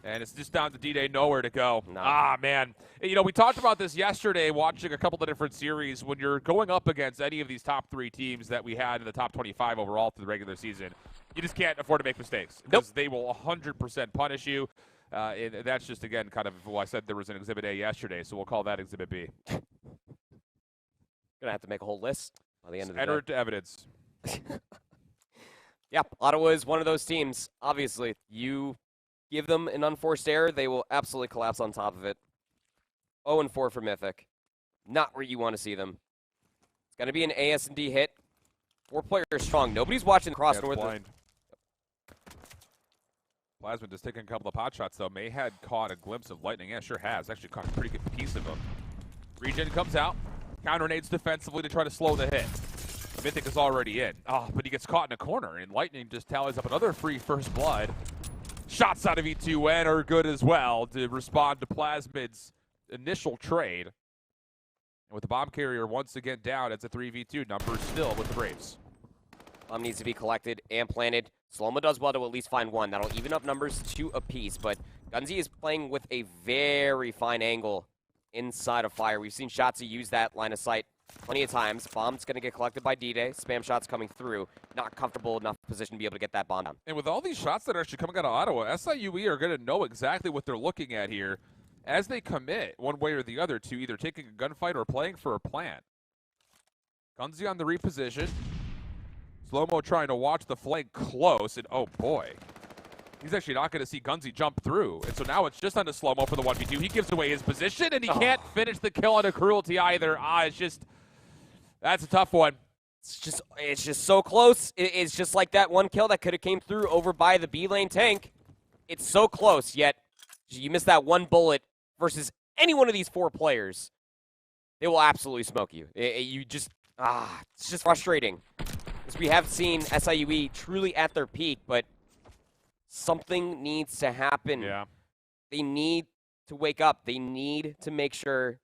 And it's just down to D-Day, nowhere to go. No. Ah, man. You know, we talked about this yesterday watching a couple of different series. When you're going up against any of these top 3 teams that we had in the top 25 overall through the regular season, you just can't afford to make mistakes. Because they will 100% punish you. And that's just, again, kind of, well, I said there was an Exhibit A yesterday, so we'll call that Exhibit B. Gonna have to make a whole list by the end of the day. Enter it to evidence. Yep, Ottawa is one of those teams. Obviously, you give them an unforced error, they will absolutely collapse on top of it. 0-4 for Mythic. Not where you want to see them. It's going to be an AS&D hit. 4 players strong. Nobody's watching Cross North. Blind. Plasma just taking a couple of pot shots, though. May had caught a glimpse of Lightning. Yeah, sure has. Actually caught a pretty good piece of him. Regen comes out. Counter nades defensively to try to slow the hit. Mythic is already in. Oh, but he gets caught in a corner, and Lightning just tallies up another free first blood. Shots out of E2N are good as well to respond to Plasmid's initial trade. And with the bomb carrier once again down, it's a 3v2. Numbers still with the Braves. Bomb needs to be collected and planted. Slomo does well to at least find one. That'll even up numbers 2 apiece, but Gunzi is playing with a very fine angle inside of fire. We've seen Shotzi use that line of sight plenty of times. Bomb's going to get collected by D-Day. Spam shots coming through. Not comfortable enough position to be able to get that bomb down. And with all these shots that are actually coming out of Ottawa, SIUE are going to know exactly what they're looking at here as they commit one way or the other to either taking a gunfight or playing for a plant. Gunzi on the reposition. Slow-mo trying to watch the flank close, and oh boy. He's actually not going to see Gunzi jump through. And so now it's just on to Slow-mo for the 1v2. He gives away his position, and he can't finish the kill on a Cruelty either. It's just, that's a tough one. It's just so close. It's just like that one kill that could have came through over by the B lane tank. It's so close, yet you miss that one bullet versus any one of these 4 players. They will absolutely smoke you. It's just frustrating. Because we have seen SIUE truly at their peak, but something needs to happen. Yeah. They need to wake up. They need to make sure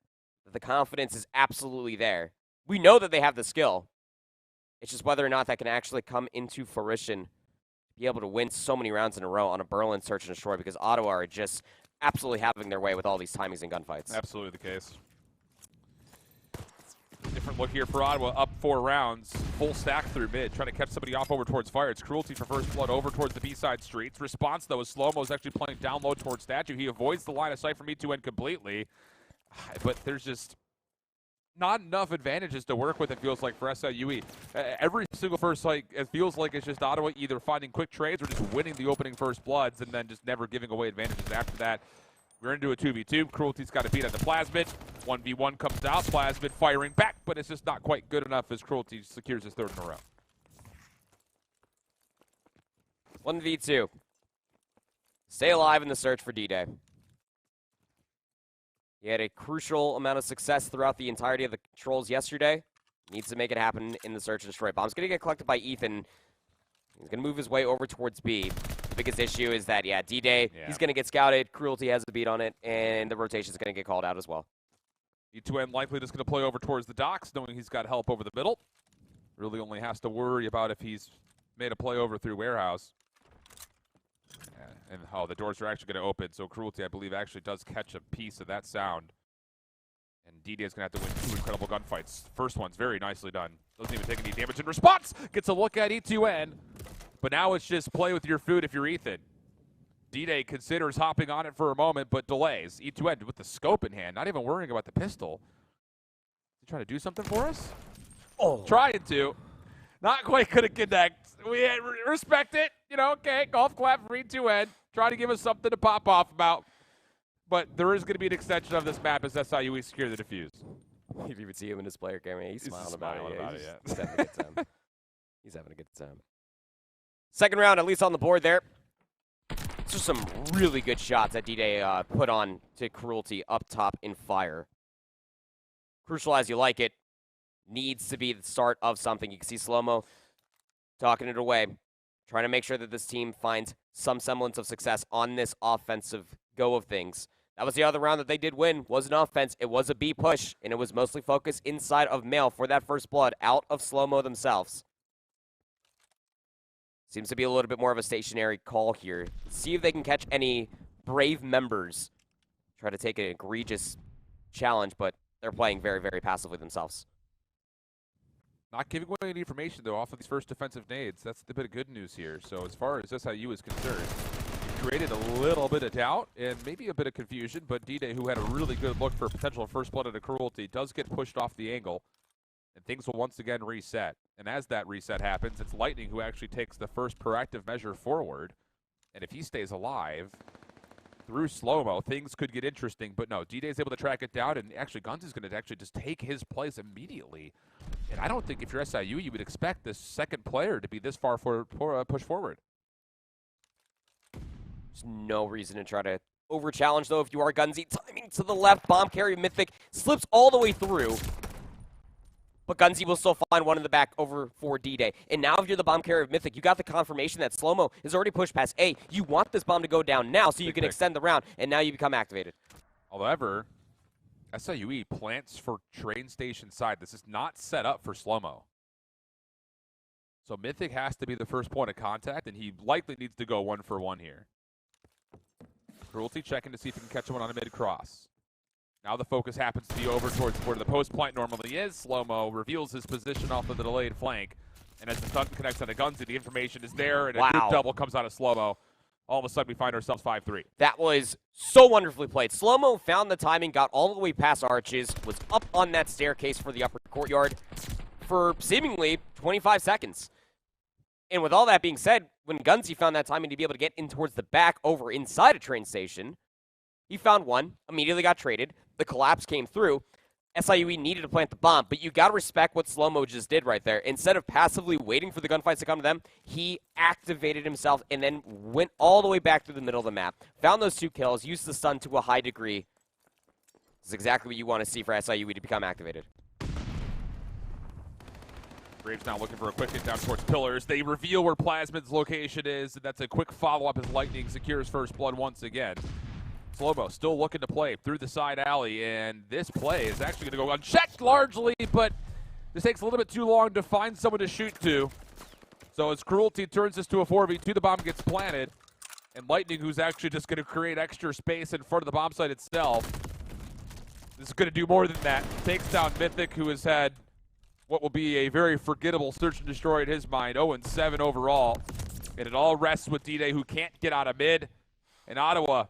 that the confidence is absolutely there. We know that they have the skill. It's just whether or not that can actually come into fruition to be able to win so many rounds in a row on a Berlin search and destroy, because Ottawa are just absolutely having their way with all these timings and gunfights. Absolutely the case. Different look here for Ottawa, up 4 rounds, full stack through mid, trying to catch somebody off over towards fire. It's Cruelty for first blood over towards the B-side streets. Response, though, is Slow-mo is actually playing down low towards Statue. He avoids the line of sight from E2N completely, but there's just not enough advantages to work with, it feels like, for SIUE. Every single first sight, it feels like it's just Ottawa either finding quick trades or just winning the opening first bloods and then just never giving away advantages after that. We're into a 2v2. Cruelty's got to beat on the Plasmid. 1v1 comes out. Plasmid firing back, but it's just not quite good enough as Cruelty secures his 3rd in a row. 1v2. Stay alive in the search for D-Day. He had a crucial amount of success throughout the entirety of the controls yesterday. Needs to make it happen in the search and destroy. Bomb's going to get collected by Ethan. He's going to move his way over towards B. The biggest issue is that, D-Day, he's going to get scouted. Cruelty has the beat on it, and the rotation is going to get called out as well. E2N likely just going to play over towards the docks, knowing he's got help over the middle. Really only has to worry about if he's made a play over through warehouse. And the doors are actually going to open, so Cruelty, I believe, actually does catch a piece of that sound. And D-Day is going to have to win 2 incredible gunfights. First one's very nicely done. Doesn't even take any damage in response. Gets a look at E2N. But now it's just play with your food if you're Ethan. D-Day considers hopping on it for a moment, but delays. E2N with the scope in hand, not even worrying about the pistol. Is he trying to do something for us? Oh. Trying to. Not quite going to connect. We respect it. Okay, golf clap for E2N. Try to give us something to pop off about. But there is going to be an extension of this map as SIUE secure the defuse. You even see him in his player camera. He's smiling about it. He's having a good time. He's having a good time. 2nd round, at least on the board there. These are some really good shots that D-Day put on to Cruelty up top in fire. Crucial as you like it. Needs to be the start of something. You can see Slow-mo talking it away. Trying to make sure that this team finds some semblance of success on this offensive go of things. That was the other round that they did win. Wasn't offense. It was a B push, and it was mostly focused inside of Mail for that first blood out of Slow-mo themselves. Seems to be a little bit more of a stationary call here. See if they can catch any Brave members. Try to take an egregious challenge, but they're playing very, very passively themselves. Not giving away any information, though, off of these first defensive nades. That's the bit of good news here. So as far as SIU is concerned, created a little bit of doubt and maybe a bit of confusion, but D-Day, who had a really good look for potential first blood at a Cruelty, does get pushed off the angle, and things will once again reset. And as that reset happens, it's Lightning who actually takes the first proactive measure forward, and if he stays alive through slow-mo, things could get interesting, but no, D-Day is able to track it down, and actually Guns is going to actually just take his place immediately. And I don't think if you're SIU, you would expect this second player to be this far push forward. There's no reason to try to over-challenge, though, if you are Gunsy. Timing to the left, bomb carry Mythic slips all the way through. But Gunsy will still find one in the back over for D-Day. And now if you're the bomb carrier of Mythic, you got the confirmation that Slow-Mo is already pushed past A. You want this bomb to go down now so you can extend the round, and now you become activated. However, SIUE plants for train station side. This is not set up for Slow-Mo. So Mythic has to be the first point of contact, and he likely needs to go 1-for-1 here. Cruelty checking to see if he can catch someone on a mid-cross. Now the focus happens to be over towards where the post point normally is. Slow-Mo reveals his position off of the delayed flank. And as the stun connects on the Gunsy, the information is there, and a group double comes out of Slow-Mo. All of a sudden, we find ourselves 5-3. That was so wonderfully played. Slow-Mo found the timing, got all the way past Arches, was up on that staircase for the upper courtyard for seemingly 25 seconds. And with all that being said, when Gunsy found that timing to be able to get in towards the back over inside a train station, he found one, immediately got traded. The collapse came through. SIUE needed to plant the bomb, but you got to respect what Slow-Mo just did right there. Instead of passively waiting for the gunfights to come to them, he activated himself and then went all the way back through the middle of the map. Found those 2 kills, used the stun to a high degree. This is exactly what you want to see for SIUE to become activated. Braves now looking for a quick hit down towards pillars. They reveal where Plasmid's location is, and that's a quick follow-up as Lightning secures first blood once again. Slow-Mo still looking to play through the side alley, and this play is actually going to go unchecked largely, but this takes a little bit too long to find someone to shoot to. So as Cruelty turns this to a 4v2, the bomb gets planted, and Lightning, who's actually just going to create extra space in front of the bomb site itself, this is going to do more than that. Takes down Mythic, who has had what will be a very forgettable search and destroy in his mind, 0-7 overall. And it all rests with D-Day, who can't get out of mid. And Ottawa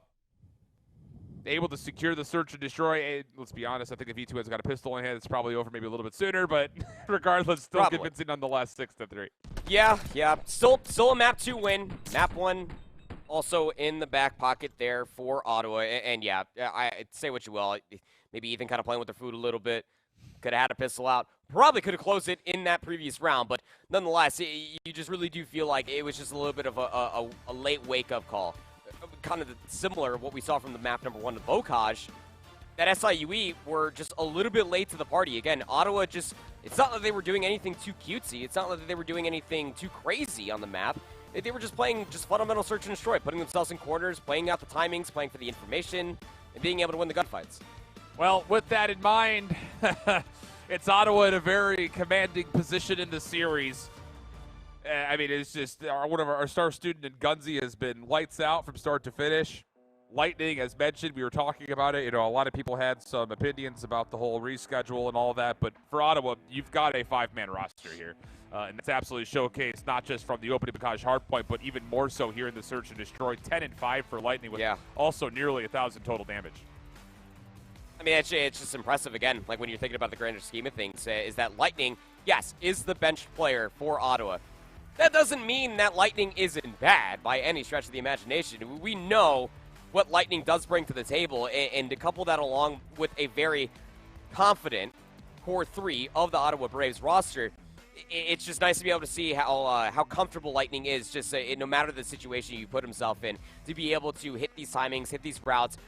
able to secure the search and destroy. Let's be honest, I think if E2 has got a pistol in hand, it's probably over maybe a little bit sooner, but regardless, still convincing nonetheless, 6-3. Yeah. Still a map 2 win. Map 1 also in the back pocket there for Ottawa. And yeah, I say what you will. Maybe Ethan kind of playing with their food a little bit. Could have had a pistol out. Probably could have closed it in that previous round, but nonetheless, you just really do feel like it was just a little bit of a late wake-up call. Kind of similar to what we saw from the map number 1 to Bocage, that SIUE were just a little bit late to the party. Again, Ottawa just, it's not that they were doing anything too cutesy. It's not that they were doing anything too crazy on the map. They were just playing just fundamental search and destroy, putting themselves in corners, playing out the timings, playing for the information, and being able to win the gunfights. Well, with that in mind, it's Ottawa in a very commanding position in the series. I mean, it's just one of our star student in Gunsy has been lights out from start to finish. Lightning, as mentioned, we were talking about it. You know, a lot of people had some opinions about the whole reschedule and all that, but for Ottawa, you've got a 5-man roster here. And that's absolutely showcased, not just from the opening Bocage hardpoint, but even more so here in the search and destroy. 10-5 for Lightning with also nearly 1,000 total damage. I mean, it's just impressive, again, like when you're thinking about the grander scheme of things, is that Lightning, yes, is the bench player for Ottawa. That doesn't mean that Lightning isn't bad by any stretch of the imagination. We know what Lightning does bring to the table, and to couple that along with a very confident core 3 of the Ottawa Braves roster, it's just nice to be able to see how comfortable Lightning is, just no matter the situation you put himself in, to be able to hit these timings, hit these routes,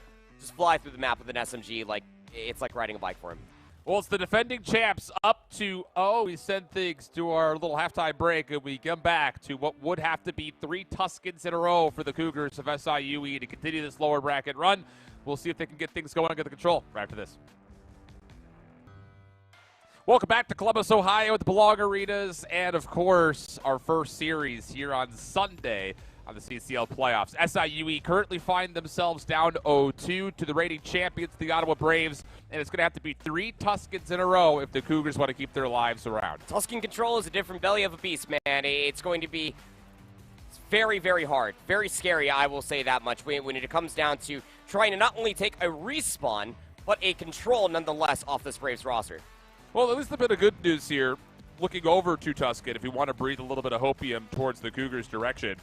just fly through the map with an SMG. Like, it's like riding a bike for him. Well, it's the defending champs up to, we send things to our little halftime break, and we come back to what would have to be 3 Tuskens in a row for the Cougars of SIUE to continue this lower bracket run. We'll see if they can get things going and get the control right after this. Welcome back to Columbus, Ohio at the Belong Arenas, and of course, our first series here on Sunday on the CCL playoffs. SIUE currently find themselves down 0-2 to the reigning champions, the Ottawa Braves, and it's going to have to be 3 Tuskens in a row if the Cougars want to keep their lives around. Tusken control is a different belly of a beast, man. It's going to be very, very hard, very scary, I will say that much, when it comes down to trying to not only take a respawn, but a control nonetheless off this Braves roster. Well, at least a bit of good news here, looking over to Tusken, if you want to breathe a little bit of hopium towards the Cougars' direction.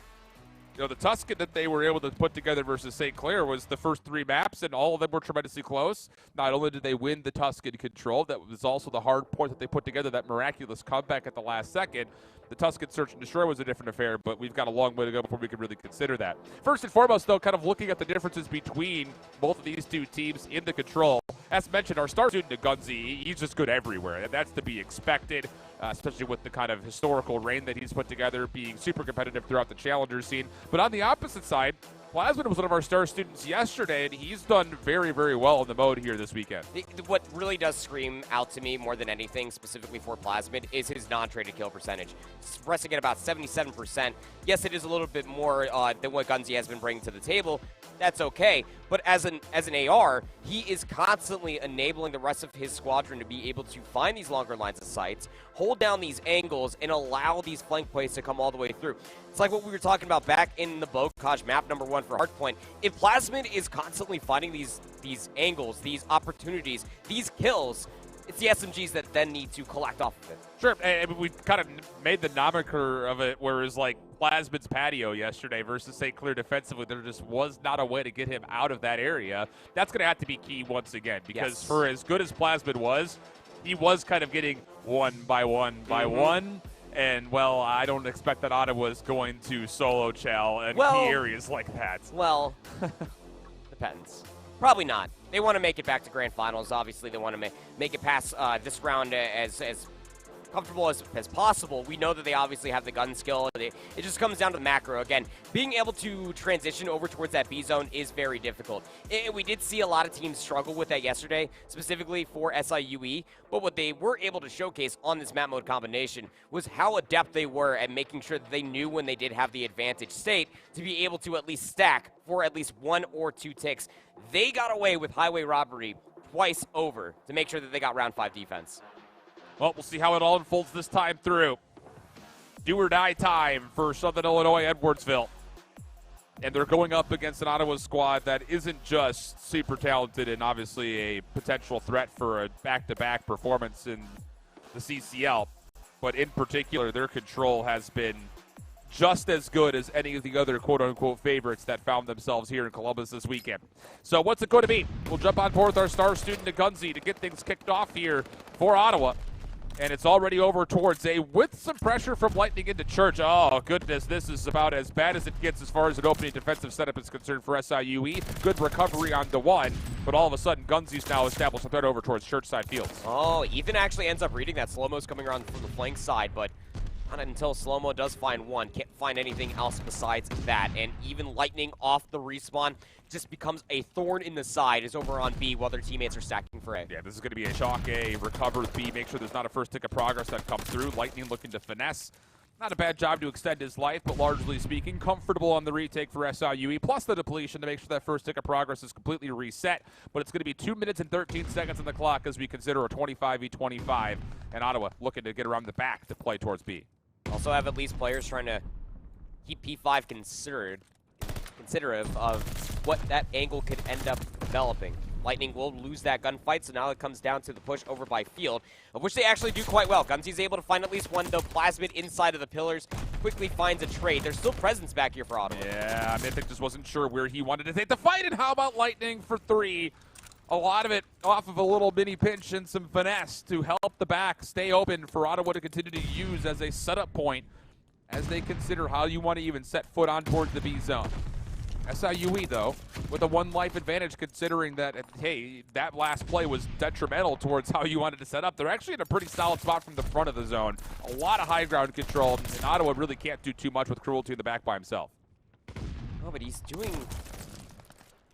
You know, the Tusken that they were able to put together versus St. Clair was the first 3 maps, and all of them were tremendously close. Not only did they win the Tusken control, that was also the hard point that they put together, that miraculous comeback at the last second. The Tusken search and destroy was a different affair, but we've got a long way to go before we can really consider that. First and foremost, though, kind of looking at the differences between both of these 2 teams in the control. As mentioned, our star student, Gunzi, he's just good everywhere, and that's to be expected, especially with the kind of historical reign that he's put together, being super competitive throughout the challenger scene. But on the opposite side, Plasmid was one of our star students yesterday, and he's done very, very well in the mode here this weekend. What really does scream out to me more than anything, specifically for Plasmid, is his non-traded kill percentage. It's resting at about 77%. Yes, it is a little bit more than what Gunzi has been bringing to the table. That's okay. But as an AR, he is constantly enabling the rest of his squadron to be able to find these longer lines of sight, hold down these angles, and allow these flank plays to come all the way through. It's like what we were talking about back in the Bocage map number 1 for Hardpoint. If Plasmid is constantly finding these angles, these opportunities, these kills, it's the SMGs that then need to collect off of it. Sure, and we kind of made the nomenclature of it where it was like Plasmid's patio yesterday versus St. Clair defensively. There just was not a way to get him out of that area. That's going to have to be key once again, because for as good as Plasmid was, he was kind of getting one by one by one. And, well, I don't expect that Ottawa's going to solo Chal and key areas like that. Well, depends. Probably not. They want to make it back to grand finals. Obviously, they want to make it past this round as comfortable as possible. We know that they obviously have the gun skill. It just comes down to the macro. Again, being able to transition over towards that B zone is very difficult. And we did see a lot of teams struggle with that yesterday, specifically for SIUE. But what they were able to showcase on this map mode combination was how adept they were at making sure that they knew when they did have the advantage state to be able to at least stack for at least 1 or 2 ticks. They got away with highway robbery twice over to make sure that they got round 5 defense. Well, we'll see how it all unfolds this time through. Do or die time for Southern Illinois Edwardsville. And they're going up against an Ottawa squad that isn't just super talented and obviously a potential threat for a back-to-back performance in the CCL. But in particular, their control has been just as good as any of the other quote-unquote favorites that found themselves here in Columbus this weekend. So what's it going to be? We'll jump on board with our star student, Gunzi, to get things kicked off here for Ottawa. And it's already over towards A with some pressure from Lightning into Church. Oh, goodness, this is about as bad as it gets as far as an opening defensive setup is concerned for SIUE. Good recovery on the 1, but all of a sudden, Gunzi's now established a threat over towards Churchside Fields. Oh, Ethan actually ends up reading that. Slow-mo's coming around from the flank side, but not until Slow-mo does find 1. Can't find anything else besides that. And even Lightning off the respawn just becomes a thorn in the side is over on B while their teammates are stacking for A. Yeah, this is going to be a shock A, recover B, make sure there's not a first tick of progress that comes through. Lightning looking to finesse. Not a bad job to extend his life, but largely speaking, comfortable on the retake for SIUE, plus the depletion to make sure that first tick of progress is completely reset. But it's going to be 2 minutes and 13 seconds on the clock as we consider a 25v25, and Ottawa looking to get around the back to play towards B. Also have at least players trying to keep P5 considerative of what that angle could end up developing. Lightning will lose that gunfight, so now it comes down to the push over by Field, of which they actually do quite well. Gunzi's able to find at least 1, though. Plasmid inside of the pillars quickly finds a trade. There's still presence back here for Ottawa. Yeah, Mythic just wasn't sure where he wanted to take the fight, and how about Lightning for 3? A lot of it off of a little mini pinch and some finesse to help the back stay open for Ottawa to continue to use as a setup point as they consider how you want to even set foot on towards the B zone. SIUE, though, with a 1 life advantage, considering that, hey, that last play was detrimental towards how you wanted to set up. They're actually in a pretty solid spot from the front of the zone. A lot of high ground control, and Ottawa really can't do too much with Cruelty in the back by himself. Oh, but he's doing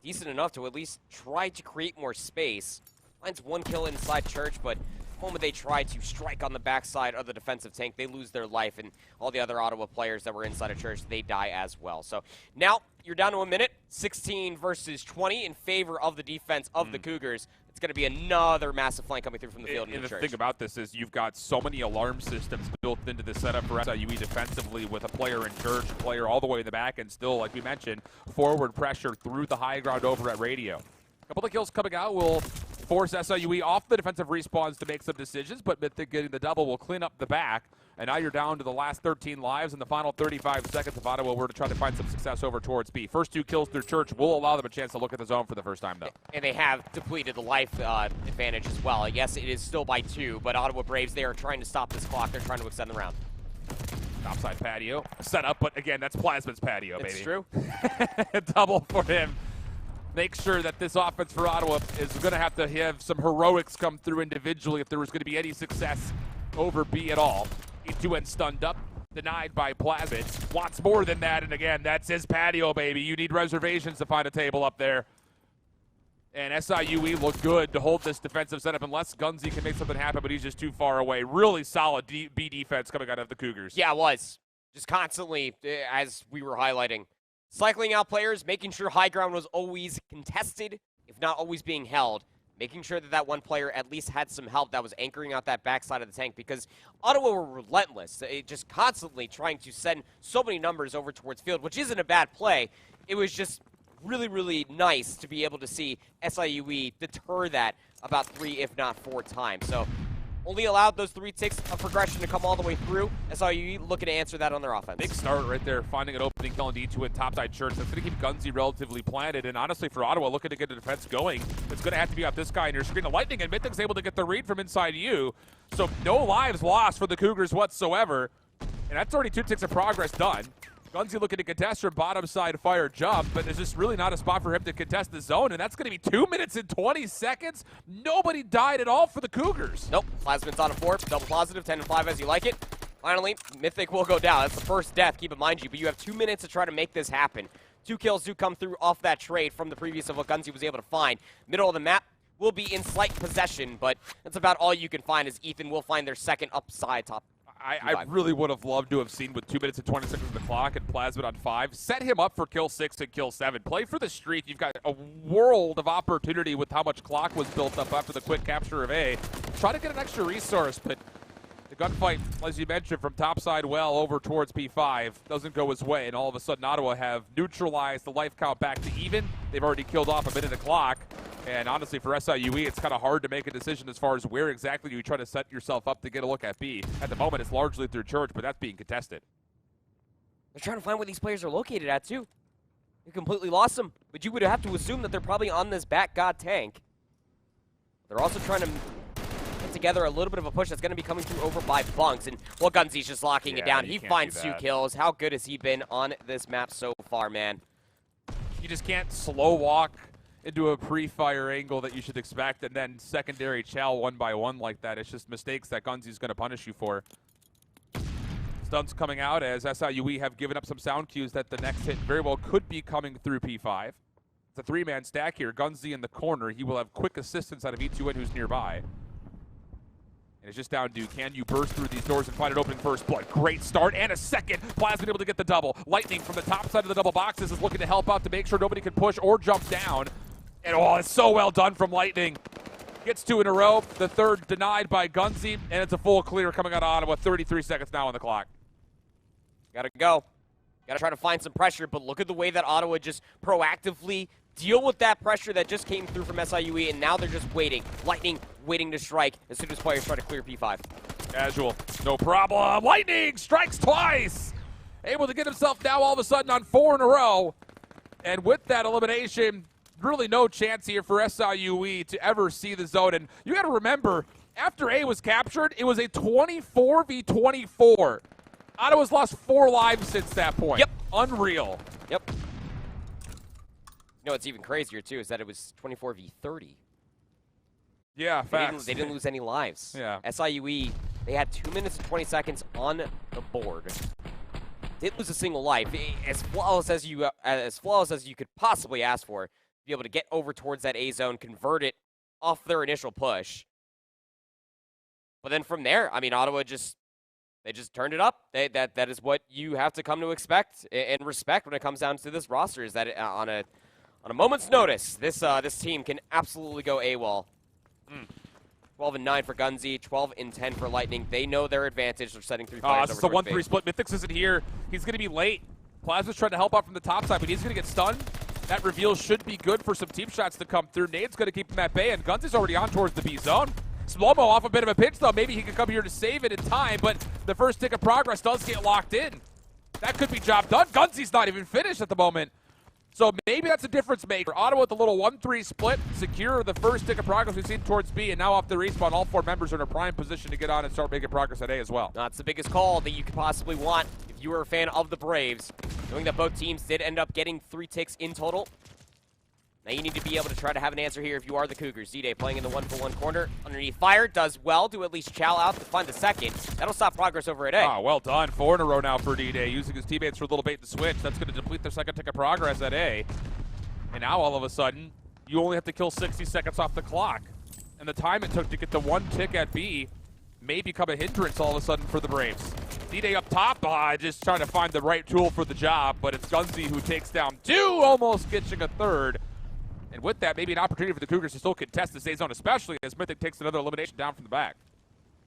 decent enough to at least try to create more space. Finds 1 kill inside Church, but moment they try to strike on the backside of the defensive tank, they lose their life, and all the other Ottawa players that were inside of church, they die as well. So now you're down to a minute, 16 versus 20 in favor of the defense of the Cougars. It's going to be another massive flank coming through from the field. And the thing about this is you've got so many alarm systems built into the setup for SIUE defensively, with a player in church, a player all the way in the back, and still, like we mentioned, forward pressure through the high ground over at radio. A couple of kills coming out will force SIUE off the defensive respawns to make some decisions, but Mythic getting the double will clean up the back. And now you're down to the last 13 lives in the final 35 seconds of Ottawa. We're to try to find some success over towards B. First 2 kills through church will allow them a chance to look at the zone for the first time, though. And they have depleted the life advantage as well. Yes, it is still by 2, but Ottawa Braves, they are trying to stop this clock. They're trying to extend the round. Topside patio set up, but again, that's Plasma's patio, baby. It's true. Double for him. Make sure that this offense for Ottawa is going to have some heroics come through individually if there was going to be any success over B at all. E2N stunned up, denied by Plasma. Wants more than that, and again, that's his patio, baby. You need reservations to find a table up there. And SIUE look good to hold this defensive setup unless Gunzy can make something happen, but he's just too far away. Really solid B defense coming out of the Cougars. Yeah, it was. Just constantly, as we were highlighting, cycling out players, making sure high ground was always contested, if not always being held. Making sure that that one player at least had some help that was anchoring out that backside of the tank, because Ottawa were relentless, just constantly trying to send so many numbers over towards field, which isn't a bad play. It was just really, really nice to be able to see SIUE deter that about 3, if not 4 times. So only allowed those 3 ticks of progression to come all the way through. SIUE looking to answer that on their offense. Big start right there, finding an opening, killing D2 in topside church. That's going to keep Gunzy relatively planted. And honestly, for Ottawa, looking to get the defense going, it's going to have to be out this guy on your screen. The Lightning and Mythic's able to get the read from inside you. So no lives lost for the Cougars whatsoever. And that's already 2 ticks of progress done. Gunzy looking to contest from bottom side fire jump, but there's just really not a spot for him to contest the zone, and that's going to be 2 minutes and 20 seconds. Nobody died at all for the Cougars. Nope. Plasman's on a 4, double positive, 10 and 5 as you like it. Finally, Mythic will go down. That's the first death, keep in mind you, but you have 2 minutes to try to make this happen. 2 kills do come through off that trade from the previous of what Gunzy was able to find. Middle of the map will be in slight possession, but that's about all you can find, as Ethan will find their second upside top. I really would have loved to have seen with 2 minutes and 20 seconds of the clock and Plasma on 5. Set him up for kill 6 and kill 7. Play for the streak. You've got a world of opportunity with how much clock was built up after the quick capture of A. Try to get an extra resource, but the gunfight, as you mentioned, from topside well over towards P5 doesn't go his way, and all of a sudden Ottawa have neutralized the life count back to even. They've already killed off a minute of clock. And honestly, for SIUE, it's kind of hard to make a decision as far as where exactly you try to set yourself up to get a look at B. At the moment, it's largely through church, but that's being contested. They're trying to find where these players are located at, too. You completely lost them, but you would have to assume that they're probably on this back god tank. They're also trying to put together a little bit of a push that's going to be coming through over by Bunks. And, well, Gunzy's just locking it down. He finds 2 kills. How good has he been on this map so far, man? You just can't slow walk into a pre-fire angle that you should expect, and then secondary chow 1 by 1 like that. It's just mistakes that Gunzy's going to punish you for. Stunts coming out as SIUE have given up some sound cues that the next hit very well could be coming through P5. It's a 3-man stack here. Gunzy in the corner. He will have quick assistance out of E2N, who's nearby. And it's just down to, can you burst through these doors and find an opening first blood? Great start, and a second. Plasma able to get the double. Lightning from the top side of the double boxes is looking to help out to make sure nobody can push or jump down. And oh, it's so well done from Lightning. Gets 2 in a row. The third denied by Gunzy, and it's a full clear coming out of Ottawa. 33 seconds now on the clock. Gotta go. Gotta try to find some pressure, but look at the way that Ottawa just proactively deal with that pressure that just came through from SIUE, and now they're just waiting. Lightning waiting to strike as soon as players try to clear P5. Casual, no problem. Lightning strikes twice. Able to get himself now all of a sudden on 4 in a row. And with that elimination, really no chance here for SIUE to ever see the zone. And you got to remember, after A was captured, it was a 24v24. Ottawa's lost 4 lives since that point. Yep. Unreal. Yep. You know what's even crazier, too, is that it was 24v30. Yeah, facts. They didn't lose any lives. Yeah. SIUE, they had 2 minutes and 20 seconds on the board. Didn't lose a single life. As flawless as you could possibly ask for. Be able to get over towards that A zone, convert it off their initial push. But then from there, I mean, Ottawa they just turned it up. That is what you have to come to expect and respect when it comes down to this roster, is that on a moment's notice, this team can absolutely go AWOL. 12-9 for Gunzi, 12-10 for Lightning. They know their advantage. They're setting 3 players this over is a 1-3 split. Mythics isn't here. He's going to be late. Plasma's trying to help out from the top side, but he's going to get stunned. That reveal should be good for some team shots to come through. Nade's going to keep him at bay, and Gunzi's already on towards the B zone. Slow-mo off a bit of a pitch, though. Maybe he can come here to save it in time, but the first tick of progress does get locked in. That could be job done. Gunzi's not even finished at the moment. So maybe that's a difference maker. Ottawa with the little 1-3 split, secure the first tick of progress we've seen towards B, and now off the respawn, all 4 members are in a prime position to get on and start making progress at A as well. That's the biggest call that you could possibly want if you were a fan of the Braves, knowing that both teams did end up getting 3 ticks in total. Now you need to be able to try to have an answer here if you are the Cougars. D-Day playing in the 1-for-1 corner. Underneath fire, does well to at least chow out to find the second. That'll stop progress over at A. Ah, well done. 4 in a row now for D-Day, using his teammates for a little bait and switch. That's going to deplete their second tick of progress at A. And now all of a sudden, you only have to kill 60 seconds off the clock. And the time it took to get the 1 tick at B may become a hindrance all of a sudden for the Braves. D-Day up top, just trying to find the right tool for the job, but it's Gunzi who takes down 2, almost getting a third. And with that, maybe an opportunity for the Cougars to still contest the save zone, especially as Mythic takes another elimination down from the back.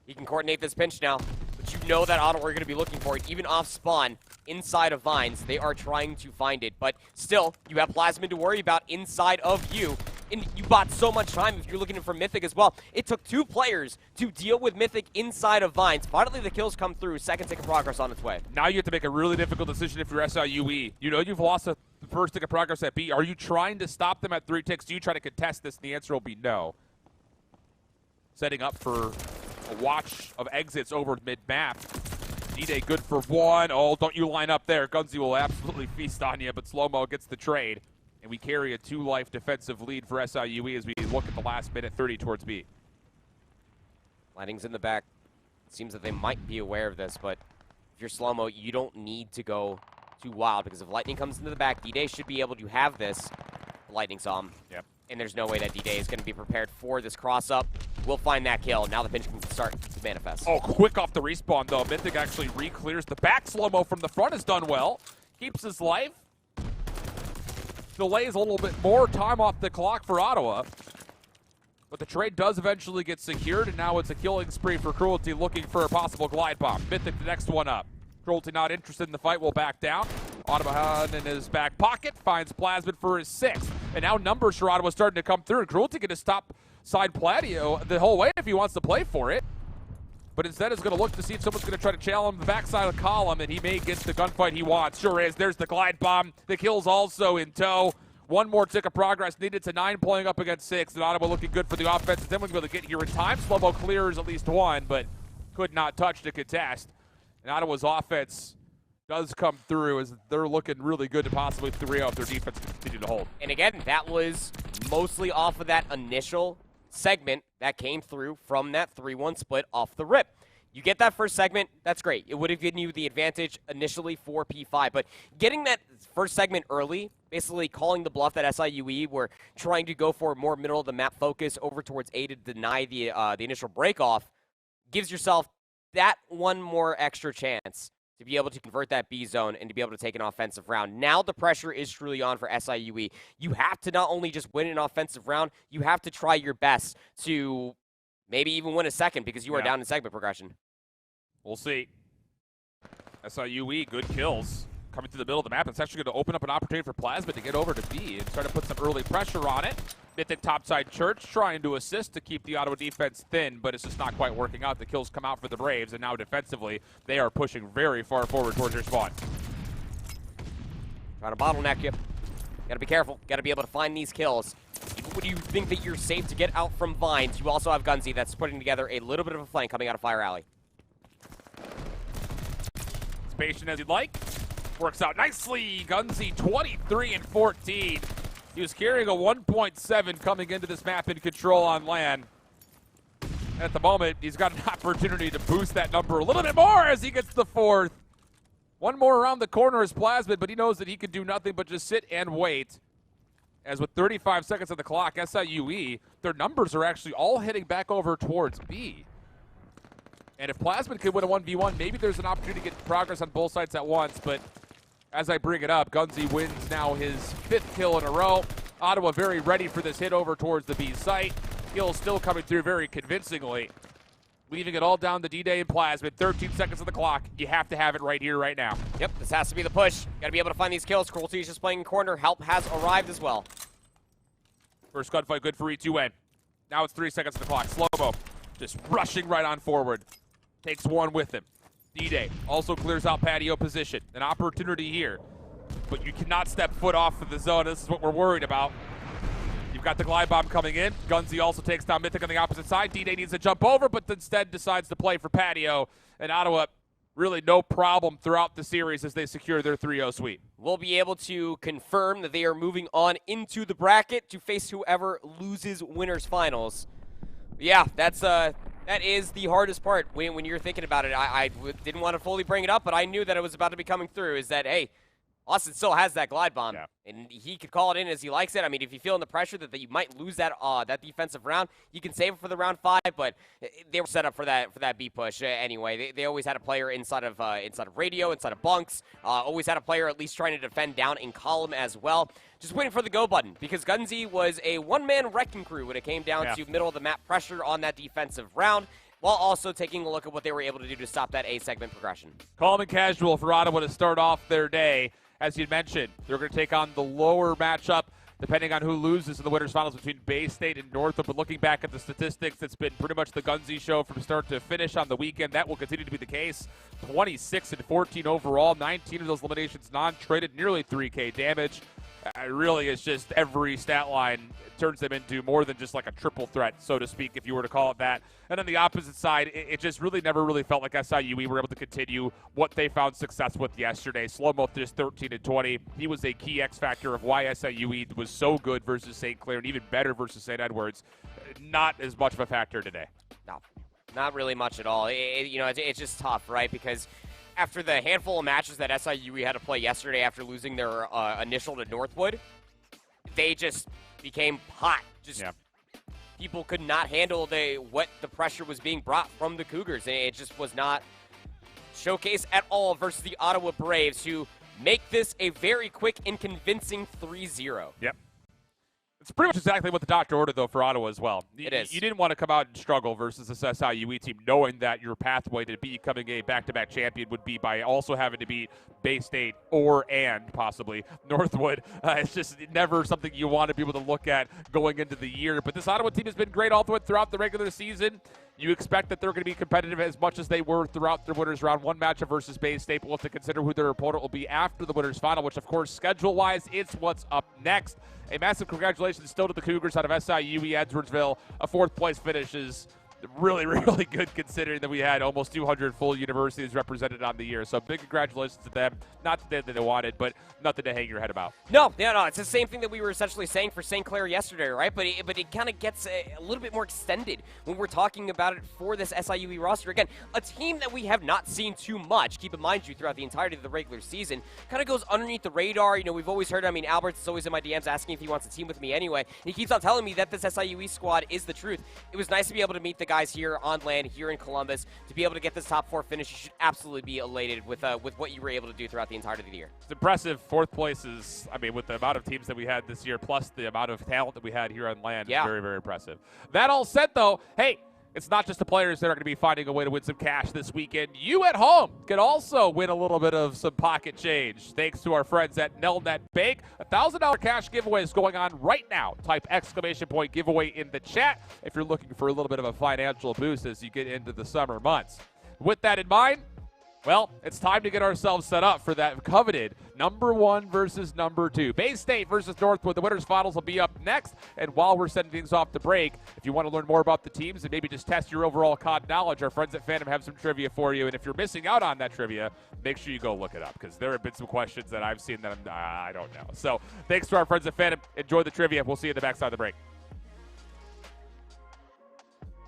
He can coordinate this pinch now, but you know that Ottawa are going to be looking for it. Even off spawn, inside of Vines, they are trying to find it. But still, you have Plasmid to worry about inside of you. And you bought so much time if you're looking for Mythic as well. It took 2 players to deal with Mythic inside of Vines. Finally, the kills come through. Second tick of progress on its way. Now you have to make a really difficult decision if you're SIUE. You know you've lost the first tick of progress at B. Are you trying to stop them at 3 ticks? Do you try to contest this? And the answer will be no. Setting up for a watch of exits over mid-map. D-Day good for 1. Oh, don't you line up there. Gunzi will absolutely feast on you, but Slow-Mo gets the trade. And we carry a 2-life defensive lead for SIUE as we look at the last minute 30 towards B. Lightning's in the back. It seems that they might be aware of this, but if you're Slow-Mo, you don't need to go too wild, because if Lightning comes into the back, D-Day should be able to have this. Lightning saw him. Yep. And there's no way that D-Day is going to be prepared for this cross-up. We'll find that kill. Now the pinch can start to manifest. Oh, quick off the respawn, though. Mythic actually re-clears the back. Slow-Mo from the front has done well. Keeps his life. Delays a little bit more time off the clock for Ottawa. But the trade does eventually get secured, and now it's a killing spree for Cruelty looking for a possible glide bomb. Mythic the next one up. Cruelty not interested in the fight, will back down. Ottawa in his back pocket, finds Plasmid for his 6th. And now numbers for Ottawa starting to come through, and Cruelty going to stop side Pladio the whole way if he wants to play for it. But instead is going to look to see if someone's going to try to challenge the backside of the column, and he may get the gunfight he wants. Sure is. There's the glide bomb. The kill's also in tow. 1 more tick of progress needed to 9 playing up against 6, and Ottawa looking good for the offense. Then we're going to get here in time. Slow-Mo clears at least 1, but could not touch the contest. And Ottawa's offense does come through as they're looking really good to possibly 3-0 if their defense can continue to hold. And again, that was mostly off of that initial segment that came through from that 3-1 split off the rip. You get that first segment, that's great. It would have given you the advantage initially for P5, but getting that first segment early, basically calling the bluff that SIUE were trying to go for more middle of the map focus over towards A to deny the initial break-off, gives yourself that 1 more extra chance to be able to convert that B zone and to be able to take an offensive round. Now the pressure is truly on for SIUE. You have to not only just win an offensive round, you have to try your best to maybe even win a second, because you are down in segment progression. We'll see. SIUE, good kills. Coming to the middle of the map. It's actually going to open up an opportunity for Plasmid to get over to B and start to put some early pressure on it. Mythic topside Church trying to assist to keep the Ottawa defense thin, but it's just not quite working out. The kills come out for the Braves, and now defensively, they are pushing very far forward towards their spawn. Trying to bottleneck you. Got to be careful. Got to be able to find these kills. Even when you think that you're safe to get out from Vines, you also have Gunzi that's putting together a little bit of a flank coming out of Fire Alley. As patient as you'd like. Works out nicely. Gunzi 23 and 14. He was carrying a 1.7 coming into this map in control on LAN. And at the moment, he's got an opportunity to boost that number a little bit more as he gets the 4th. 1 more around the corner is Plasmid, but he knows that he can do nothing but just sit and wait. As with 35 seconds on the clock, SIUE, their numbers are actually all heading back over towards B. And if Plasmid could win a 1v1, maybe there's an opportunity to get progress on both sides at once. But as I bring it up, Gunzy wins now his 5th kill in a row. Ottawa very ready for this hit over towards the B site. Kills still coming through very convincingly. Leaving it all down to D-Day and Plasmid. 13 seconds on the clock. You have to have it right here, right now. Yep, this has to be the push. Got to be able to find these kills. Cruelty's just playing in corner. Help has arrived as well. First gunfight good for E2N. Now it's 3 seconds on the clock. Slow-mo just rushing right on forward. Takes one with him. D-Day also clears out patio position. An opportunity here. But you cannot step foot off of the zone. This is what we're worried about. You've got the glide bomb coming in. Gunzy also takes down Mythic on the opposite side. D-Day needs to jump over, but instead decides to play for patio. And Ottawa, really no problem throughout the series as they secure their 3-0 sweep. We'll be able to confirm that they are moving on into the bracket to face whoever loses winners finals. Yeah, that is the hardest part when you're thinking about it. I didn't want to fully bring it up, but I knew that it was about to be coming through, is that, hey, Austin still has that glide bomb, and he could call it in as he likes it. I mean, if you feel in the pressure that you might lose that defensive round, you can save it for the round 5, but they were set up for that B push anyway. They always had a player inside of radio, inside of bunks, always had a player at least trying to defend down in column as well. Just waiting for the go button, because Gunzy was a one-man wrecking crew when it came down to middle of the map pressure on that defensive round, while also taking a look at what they were able to do to stop that A-segment progression. Calm and casual for Ottawa to start off their day. As you mentioned, they're going to take on the lower matchup, depending on who loses in the winners finals between Bay State and Northwood. But looking back at the statistics, it's been pretty much the Gunzy show from start to finish on the weekend. That will continue to be the case. 26-14 overall, 19 of those eliminations non-traded, nearly 3K damage. Really, it's just every stat line turns them into more than just like a triple threat, so to speak, if you were to call it that. And on the opposite side, it just really never really felt like SIUE were able to continue what they found success with yesterday. Slow-mo just 13-20. He was a key X factor of why SIUE was so good versus St. Clair and even better versus St. Edwards. Not as much of a factor today. No, not really much at all. It's just tough, right? Because after the handful of matches that SIUE had to play yesterday after losing their initial to Northwood, they just became hot. People could not handle what the pressure was being brought from the Cougars. And it just was not showcased at all versus the Ottawa Braves, who make this a very quick and convincing 3-0. Yep. It's pretty much exactly what the doctor ordered, though, for Ottawa as well. It is. You didn't want to come out and struggle versus this SIUE team, knowing that your pathway to becoming a back-to-back champion would be by also having to beat Bay State and possibly Northwood. It's just never something you want to be able to look at going into the year. But this Ottawa team has been great all throughout the regular season. You expect that they're going to be competitive as much as they were throughout their winners round 1 matchup versus Bay State. We'll have to consider who their opponent will be after the winners final, which, of course, schedule-wise, it's what's up next. A massive congratulations still to the Cougars out of SIUE Edwardsville. A 4th place finish is really, really good considering that we had almost 200 full universities represented on the year. So big congratulations to them. Not the day that they wanted, but nothing to hang your head about. No. It's the same thing that we were essentially saying for St. Clair yesterday, right? But it kind of gets a little bit more extended when we're talking about it for this SIUE roster. Again, a team that we have not seen too much, keep in mind you, throughout the entirety of the regular season, kind of goes underneath the radar. We've always heard, Albert's always in my DMs asking if he wants a team with me anyway. And he keeps on telling me that this SIUE squad is the truth. It was nice to be able to meet the guys here on LAN, here in Columbus, to be able to get this top 4 finish. You should absolutely be elated with what you were able to do throughout the entirety of the year. It's impressive. 4th place is, with the amount of teams that we had this year, plus the amount of talent that we had here on LAN, is very, very impressive. That all said, though, hey, it's not just the players that are going to be finding a way to win some cash this weekend. You at home can also win a little bit of some pocket change, thanks to our friends at Nelnet Bank. $1,000 cash giveaway is going on right now. Type ! giveaway in the chat if you're looking for a little bit of a financial boost as you get into the summer months. With that in mind, well, it's time to get ourselves set up for that coveted number 1 versus number 2. Bay State versus Northwood. The winners finals will be up next. And while we're sending things off to break, if you want to learn more about the teams and maybe just test your overall COD knowledge, our friends at Phantom have some trivia for you. And if you're missing out on that trivia, make sure you go look it up, because there have been some questions that I've seen that I don't know. So thanks to our friends at Phantom. Enjoy the trivia. We'll see you at the backside of the break.